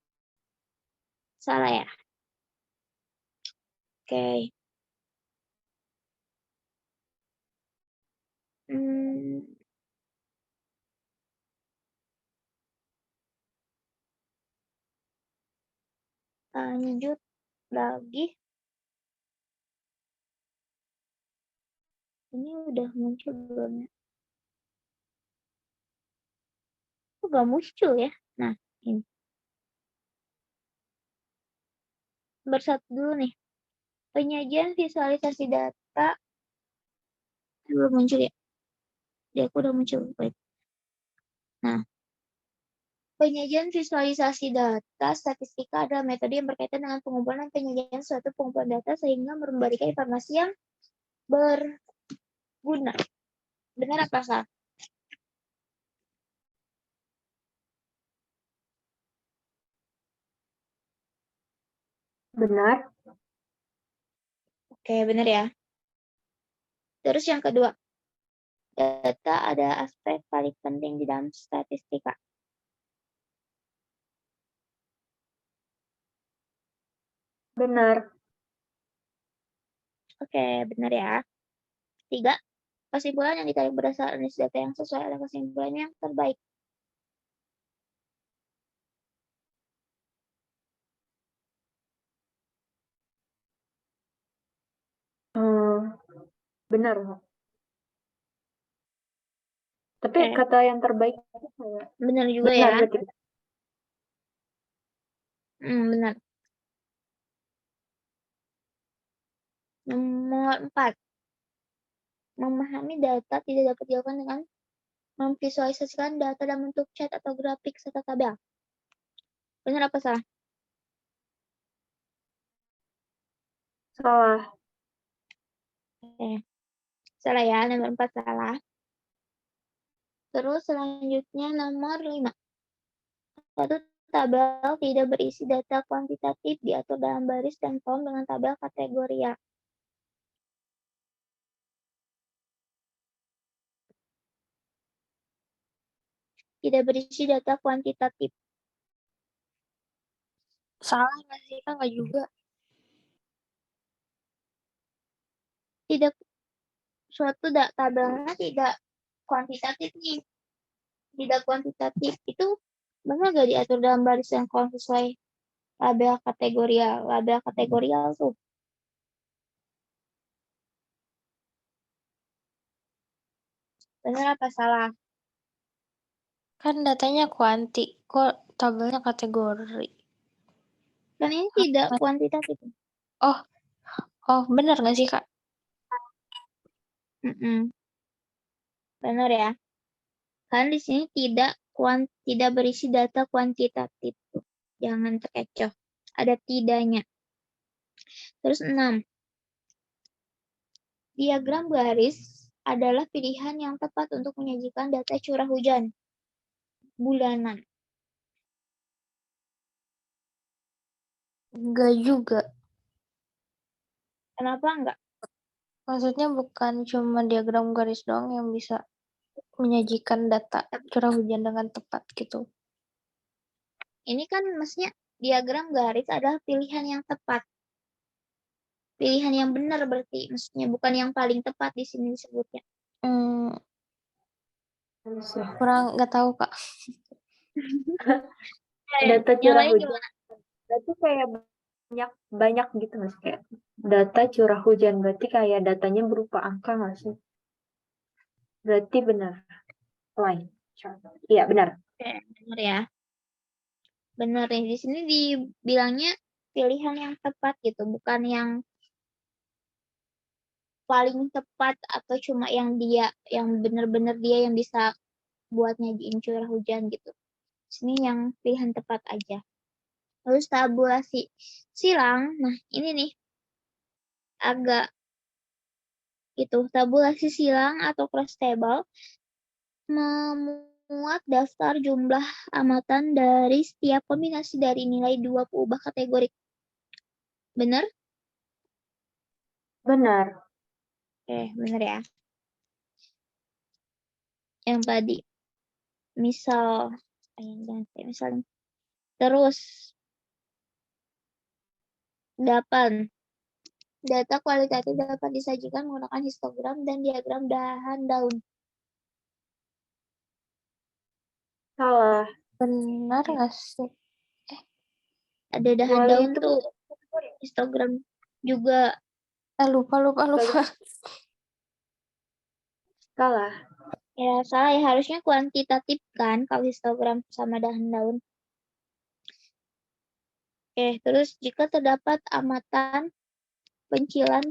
Speaker 1: salah ya? Oke. Lanjut lagi. Ini udah muncul belum ya? Kok gak muncul ya? Nah, ini. Bersatu dulu nih. Penyajian visualisasi data. Belum muncul ya? Dia aku udah muncul. Wait. Nah, penyajian visualisasi data statistika adalah metode yang berkaitan dengan pengumpulan dan penyajian suatu pengumpulan data sehingga memberikan informasi yang berguna. Benar apa salah?
Speaker 2: Benar.
Speaker 1: Oke, benar ya. Terus yang kedua, data ada aspek paling penting di dalam statistika.
Speaker 2: Benar.
Speaker 1: Oke, benar ya. 3. Kesimpulan yang ditarik berdasarkan analisis data yang sesuai adalah kesimpulan yang terbaik.
Speaker 2: Benar. Tapi
Speaker 1: Oke.
Speaker 2: kata yang terbaik itu kayak
Speaker 1: Benar juga
Speaker 2: benar
Speaker 1: ya.
Speaker 2: berarti.
Speaker 1: Benar. Nomor 4. Memahami data tidak dapat dilakukan dengan memvisualisasikan data dalam bentuk chart atau grafik serta tabel. Benar apa salah?
Speaker 2: Salah.
Speaker 1: Oke. Salah ya, nomor 4 salah. Terus selanjutnya nomor 5. Suatu tabel tidak berisi data kuantitatif diatur dalam baris dan kolom dengan tabel kategorial. Tidak berisi data kuantitatif.
Speaker 3: Salah nggak sih? Kan nggak juga.
Speaker 1: Tidak, suatu tabelnya tidak kuantitatif nih. Tidak kuantitatif itu benar gak diatur dalam baris yang kolom sesuai label kategorial. Label kategorial tuh. Benar apa salah?
Speaker 3: Kan datanya kuanti, kok tabelnya kategori?
Speaker 1: Kan ini tidak kuantitatif.
Speaker 3: Oh, benar nggak sih, Kak?
Speaker 1: Benar ya. Kan di sini tidak berisi data kuantitatif. Jangan terkecoh. Ada tidaknya. Terus 6. Diagram garis adalah pilihan yang tepat untuk menyajikan data curah hujan bulanan.
Speaker 3: Enggak juga.
Speaker 1: Kenapa enggak?
Speaker 3: Maksudnya bukan cuma diagram garis doang yang bisa menyajikan data curah hujan dengan tepat gitu.
Speaker 1: Ini kan maksudnya diagram garis adalah pilihan yang tepat. Pilihan yang benar berarti. Maksudnya bukan yang paling tepat di sini disebutnya.
Speaker 3: Kurang nggak tahu, Kak.
Speaker 2: Data
Speaker 1: Yang
Speaker 2: curah
Speaker 1: lain
Speaker 2: hujan.
Speaker 1: gimana?
Speaker 2: Berarti kayak banyak gitu Mas, kayak data curah hujan, berarti kayak datanya berupa angka nggak sih? Berarti benar. Iya benar.
Speaker 1: Oke, benar ya. Benar nih. Di sini dibilangnya pilihan yang tepat gitu, bukan yang paling tepat atau cuma yang benar-benar dia yang bisa buat nyajiin curah hujan gitu. Di sini yang pilihan tepat aja. Terus tabulasi silang. Nah, ini nih agak gitu. Tabulasi silang atau cross table memuat daftar jumlah amatan dari setiap kombinasi dari nilai dua peubah kategorik. Benar?
Speaker 2: Benar.
Speaker 1: Oke, benar ya. Yang tadi. Misalnya. Terus 8. Data kualitatif dapat disajikan menggunakan histogram dan diagram dahan daun.
Speaker 2: Salah.
Speaker 3: Benar nggak sih?
Speaker 1: Ada dahan daun
Speaker 2: Itu
Speaker 1: tuh. Histogram juga.
Speaker 3: Lupa.
Speaker 2: salah.
Speaker 1: Ya, salah ya. Harusnya kuantitatif kan kalau histogram sama dahan daun. Oke, terus jika terdapat amatan pencilan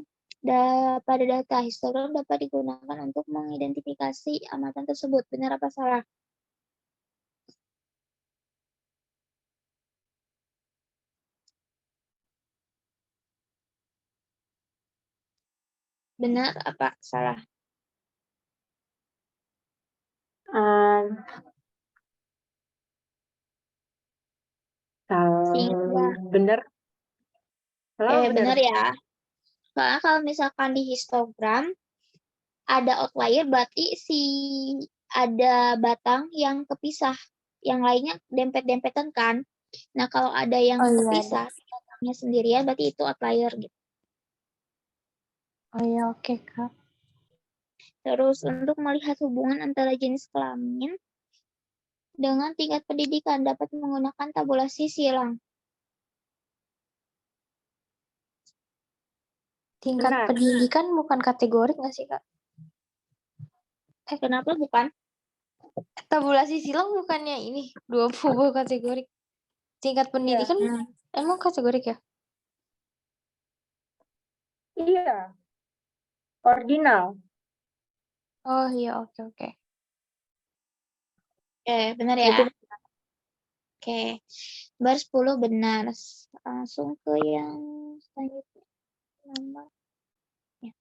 Speaker 1: pada data, histogram dapat digunakan untuk mengidentifikasi amatan tersebut. Benar apa salah? Benar apa salah?
Speaker 2: Salah. Benar. Salah
Speaker 1: Benar ya. Soalnya kalau misalkan di histogram ada outlier berarti ada batang yang kepisah. Yang lainnya dempet-dempetan kan. Nah, kalau ada yang kepisah, batangnya sendirian berarti itu outlier gitu.
Speaker 3: Oh iya, oke, Kak.
Speaker 1: Terus untuk melihat hubungan antara jenis kelamin dengan tingkat pendidikan dapat menggunakan tabulasi silang.
Speaker 3: Tingkat
Speaker 2: Benar.
Speaker 3: pendidikan bukan kategori nggak sih, Kak?
Speaker 1: Kenapa bukan?
Speaker 3: Tabulasi silang bukannya ini 20 kategori. Tingkat pendidikan emang kategori ya?
Speaker 2: Iya. Ordinal.
Speaker 3: Oh iya, oke.
Speaker 1: Benar ya.
Speaker 2: Itu
Speaker 1: Oke. Bar 10 benar. Langsung ke yang selanjutnya. Nomor. Ya.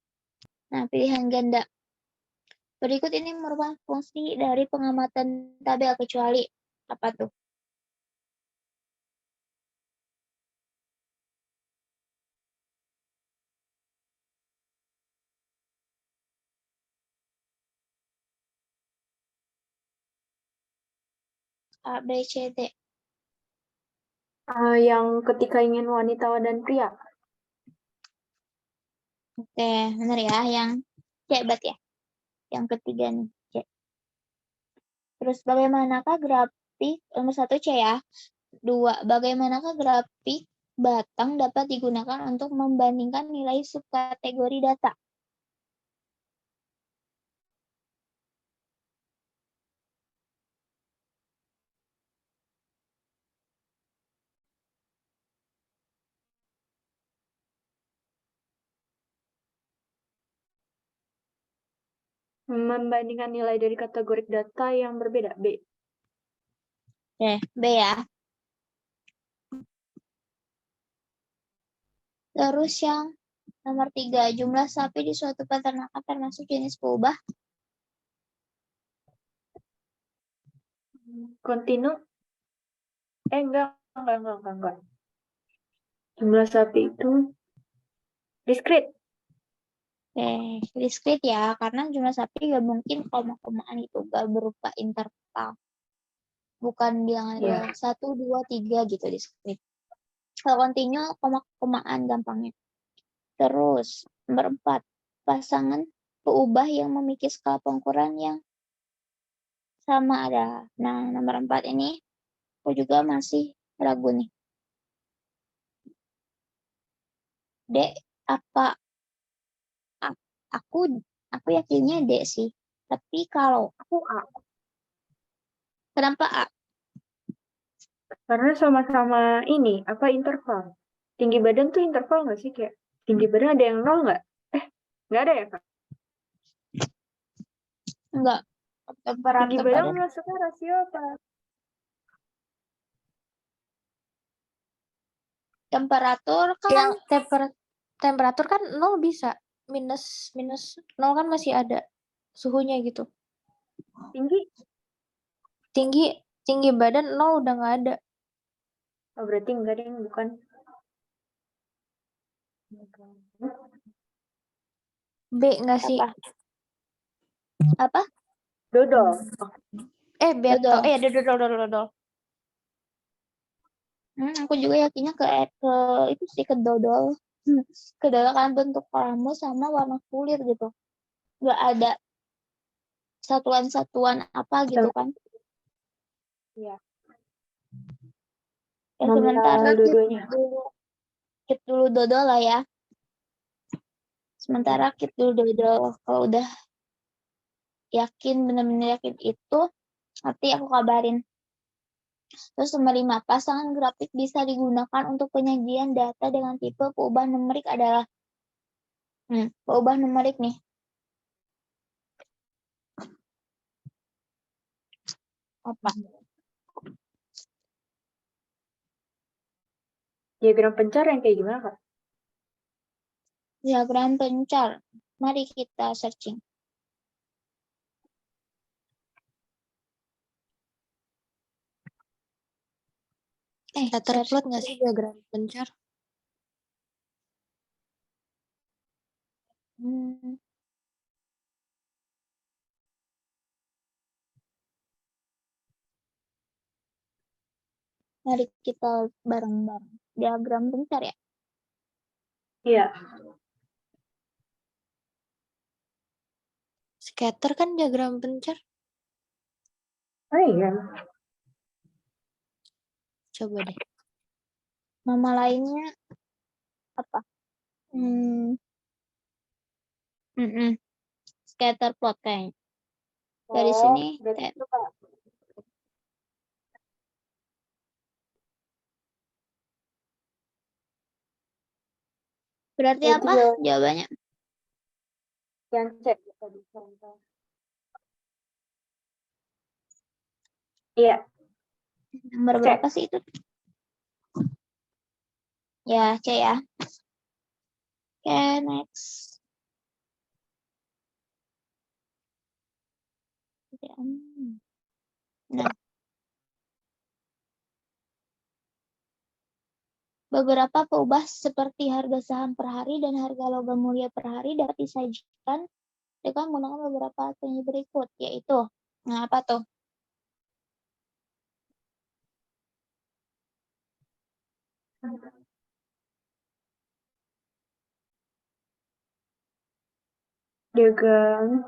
Speaker 1: Nah, pilihan ganda. Berikut ini merupakan fungsi dari pengamatan tabel kecuali apa tuh? A, B, C, D.
Speaker 2: yang ketika ingin wanita dan pria.
Speaker 1: Oke, benar ya. Yang C berarti ya. Yang ketiga nih, C. Terus bagaimanakah grafik, nomor 1 C ya. 2, bagaimanakah grafik batang dapat digunakan untuk membandingkan nilai subkategori data?
Speaker 2: Membandingkan nilai dari kategori data yang berbeda, B.
Speaker 1: Oke, B ya. Terus yang nomor 3, jumlah sapi di suatu peternakan termasuk jenis peubah.
Speaker 2: Kontinu. Enggak. Jumlah sapi itu diskrit.
Speaker 1: Oke, diskrit ya, karena jumlah sapi gak mungkin koma-komaan itu gak berupa interval. Bukan bilangan
Speaker 2: Iya.
Speaker 1: 1, 2, 3 gitu diskrit. Kalau kontinu koma-komaan gampangnya. Terus, nomor 4, pasangan peubah yang memiliki skala pengukuran yang sama ada. Nah, nomor 4 ini aku juga masih ragu nih. D, apa? Aku yakinnya D sih. Tapi kalau
Speaker 2: Aku A.
Speaker 1: kenapa A?
Speaker 2: Karena sama-sama ini, interval. Tinggi badan tuh interval nggak sih? Kayak tinggi badan ada yang 0 nggak? Nggak ada ya, Kak?
Speaker 1: Enggak.
Speaker 2: Tinggi
Speaker 1: Temperatur
Speaker 2: badan
Speaker 1: badan.
Speaker 2: masuknya rasio apa?
Speaker 1: Temperatur
Speaker 3: Yang
Speaker 1: kan
Speaker 3: temperatur kan 0 bisa. Minus 0 kan masih ada suhunya gitu. Tinggi badan 0 udah nggak ada.
Speaker 2: Oh, berarti enggak deh, bukan.
Speaker 3: B nggak sih?
Speaker 1: apa?
Speaker 2: Dodol.
Speaker 3: Beto.
Speaker 1: Dodol. Dodol. Aku juga yakinnya ke itu sih ke dodol. Ke dodol kan bentuk rambut sama warna kulit gitu. Nggak ada satuan-satuan apa gitu kan.
Speaker 2: Iya.
Speaker 1: Ya
Speaker 2: Nominal
Speaker 1: sementara
Speaker 2: dua-duanya.
Speaker 1: keep dulu dodol lah ya. Sementara keep dulu dodol. Kalau udah yakin, benar-benar yakin itu, nanti aku kabarin. Terus nomor 5, pasangan grafik bisa digunakan untuk penyajian data dengan tipe peubah numerik adalah peubah numerik nih. Apa?
Speaker 2: Diagram pencar yang kayak gimana, Kak?
Speaker 1: Diagram pencar. Mari kita searching.
Speaker 3: Scatter plot nggak sih diagram pencar?
Speaker 1: Mari kita bareng-bareng. Diagram pencar ya?
Speaker 2: Iya.
Speaker 3: Scatter kan diagram pencar.
Speaker 2: Oh iya.
Speaker 3: Coba deh.
Speaker 1: Nama lainnya apa? Scatter plot kayaknya. Dari sini.
Speaker 2: Berarti itu, Kak.
Speaker 1: Berarti apa jawabannya?
Speaker 2: Yang cek. Iya.
Speaker 1: Nomor berapa sih itu? Ya, C ya. Oke, next. Nah. Beberapa peubah seperti harga saham per hari dan harga logam mulia per hari dapat disajikan dengan menggunakan beberapa penyanyi berikut, yaitu, nah apa tuh?
Speaker 2: Diagram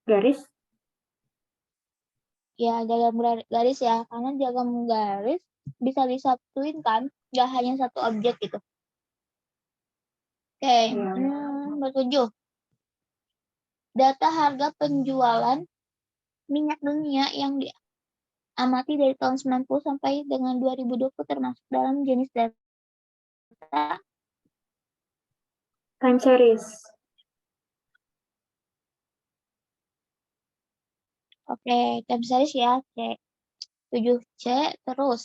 Speaker 2: garis.
Speaker 1: Ya, diagram garis ya, karena diagram garis bisa disatuin kan, nggak hanya satu objek gitu. Oke, nomor 7. Data harga penjualan minyak dunia yang diamati dari tahun 90 sampai dengan 2020 termasuk dalam jenis data
Speaker 2: Time series.
Speaker 1: Oke, time series ya, C. 7C, terus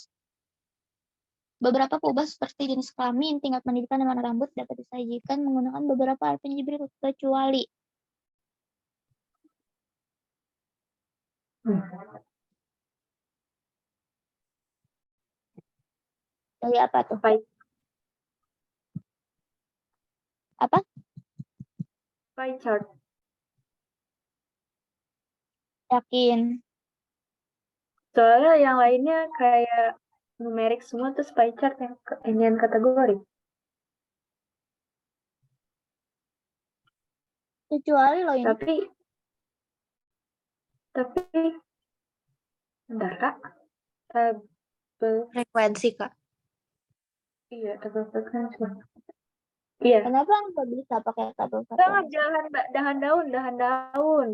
Speaker 1: beberapa perubahan seperti jenis kelamin, tingkat pendidikan, dan warna rambut dapat disajikan menggunakan beberapa alat penyedia berikut, kecuali. Dari apa tuh?
Speaker 2: Pie,
Speaker 1: Apa?
Speaker 2: pie chart.
Speaker 1: Yakin.
Speaker 2: Soalnya yang lainnya kayak numerik semua, terus pie chart yang kategori.
Speaker 1: Kecuali loh ini.
Speaker 2: Tapi bentar kak, tabel,
Speaker 3: Frekuensi, Kak.
Speaker 2: iya tabel frekuensi. Iya,
Speaker 1: Kenapa nggak bisa pakai tabel
Speaker 2: jangan
Speaker 1: frekuensi?
Speaker 2: dahan daun.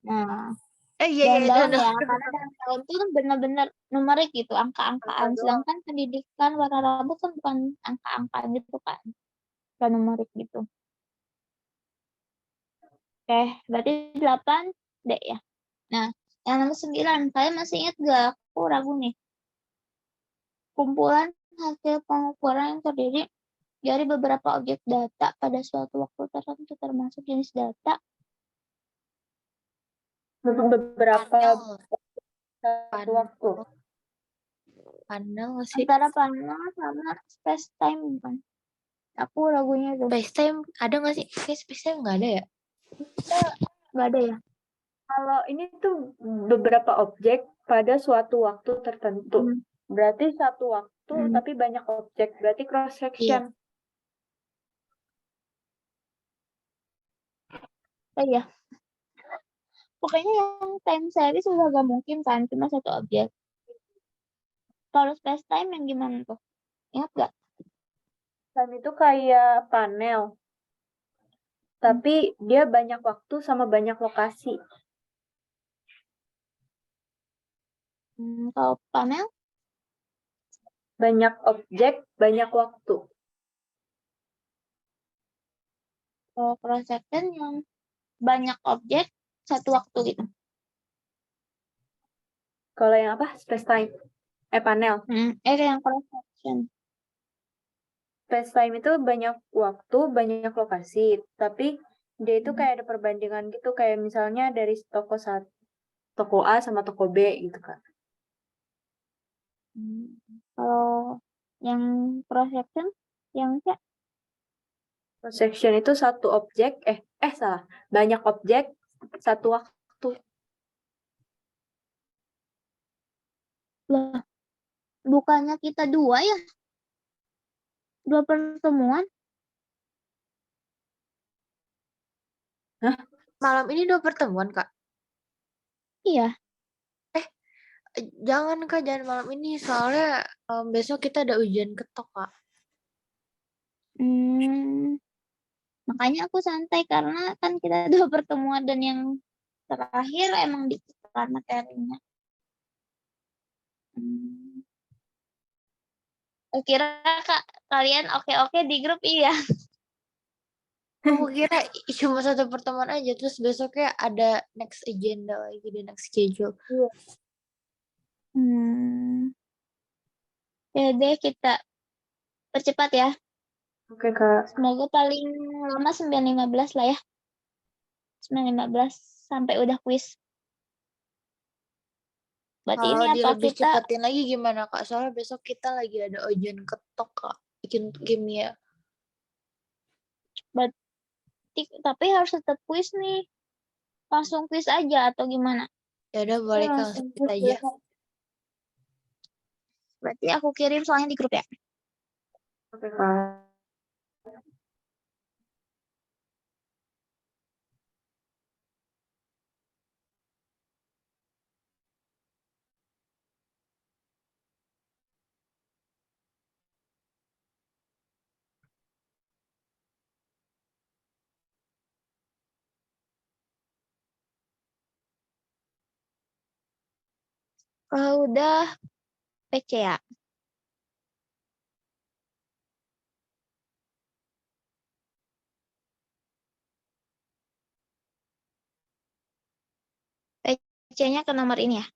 Speaker 1: Nah,
Speaker 3: Iya,
Speaker 1: dan
Speaker 3: iya,
Speaker 1: daun
Speaker 3: dan
Speaker 1: ya, karena daun tahun itu kan benar-benar numerik gitu, angka-angkaan.
Speaker 2: Angka doang.
Speaker 1: Sedangkan pendidikan warna rambut kan bukan angka-angkaan gitu kan, bukan numerik gitu. Oke, berarti 8 D ya. Nah, yang nomor 9, kalian masih ingat gak? Aku ragu nih. Kumpulan hasil pengukuran yang terdiri dari beberapa objek data pada suatu waktu tertentu termasuk jenis data.
Speaker 2: Beberapa
Speaker 3: Panel.
Speaker 2: satu waktu.
Speaker 3: Panel nggak sih?
Speaker 1: Antara panel sama space time kan. Aku ragunya tuh.
Speaker 3: Spacetime ada nggak sih? Kayak Spacetime nggak ada ya?
Speaker 1: Nggak ada ya?
Speaker 2: Kalau ini tuh beberapa objek pada suatu waktu tertentu.
Speaker 1: Hmm.
Speaker 2: Berarti satu waktu
Speaker 1: Hmm.
Speaker 2: tapi banyak objek. Berarti cross section.
Speaker 1: Oh iya. Pokoknya yang time series sudah gak mungkin kan, cuma satu objek. Kalau space time yang gimana tuh? Ingat gak?
Speaker 2: Dan itu kayak panel. Tapi dia banyak waktu sama banyak lokasi.
Speaker 1: Kalau panel,
Speaker 2: Banyak objek, banyak waktu.
Speaker 1: kalau cross section yang banyak objek, satu waktu gitu.
Speaker 2: Kalau yang apa? Space time. Panel.
Speaker 1: Yang cross section.
Speaker 2: Space time itu banyak waktu, banyak lokasi. Tapi dia itu kayak ada perbandingan gitu. Kayak misalnya dari toko A sama toko B gitu kan.
Speaker 1: Kalau yang cross section, yang C,
Speaker 2: Cross section itu satu objek, salah. Banyak objek, satu waktu.
Speaker 1: lah, bukannya kita dua ya? Dua pertemuan?
Speaker 3: Malam ini 2 pertemuan, Kak.
Speaker 1: Iya.
Speaker 3: Jangan, Kak, jangan malam ini. Soalnya besok kita ada ujian ketok, Kak.
Speaker 1: Makanya aku santai karena kan kita dua pertemuan dan yang terakhir emang dikit materinya. Kira kalian oke-oke di grup iya.
Speaker 3: Aku kira cuma 1 pertemuan aja, terus besoknya ada next agenda lagi di next schedule.
Speaker 1: Ya deh kita percepat ya.
Speaker 2: Oke, Kak.
Speaker 1: Semoga paling lama 9.15 lah ya. 9.15 sampai udah kuis. Berarti ini
Speaker 3: Kalau
Speaker 1: apa
Speaker 3: lebih
Speaker 1: kita
Speaker 3: cepatin lagi gimana, Kak? Soalnya besok kita lagi ada ujian ketok, Kak. Bikin kimia.
Speaker 1: tapi harus tetap kuis nih. Langsung kuis aja atau gimana?
Speaker 3: Ya udah boleh, Kak, langsung kita aja.
Speaker 1: Berarti aku kirim soalnya di grup ya.
Speaker 2: Oke, Kak.
Speaker 1: Kalau udah PC ya. C-nya ke nomor ini ya.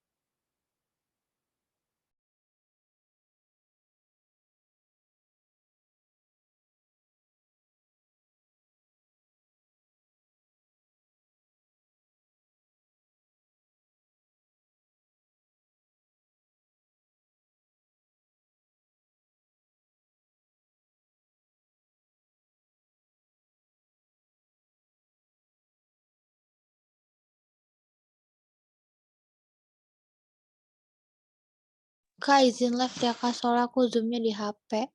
Speaker 3: Kak, izin live ya Kak, soalnya aku zoomnya di HP.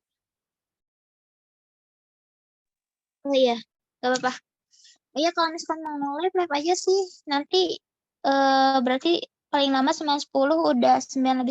Speaker 1: Oh iya, gak apa-apa. Iya kalau misalkan mau live aja sih. Nanti berarti paling lama 9.10 udah 9 lebih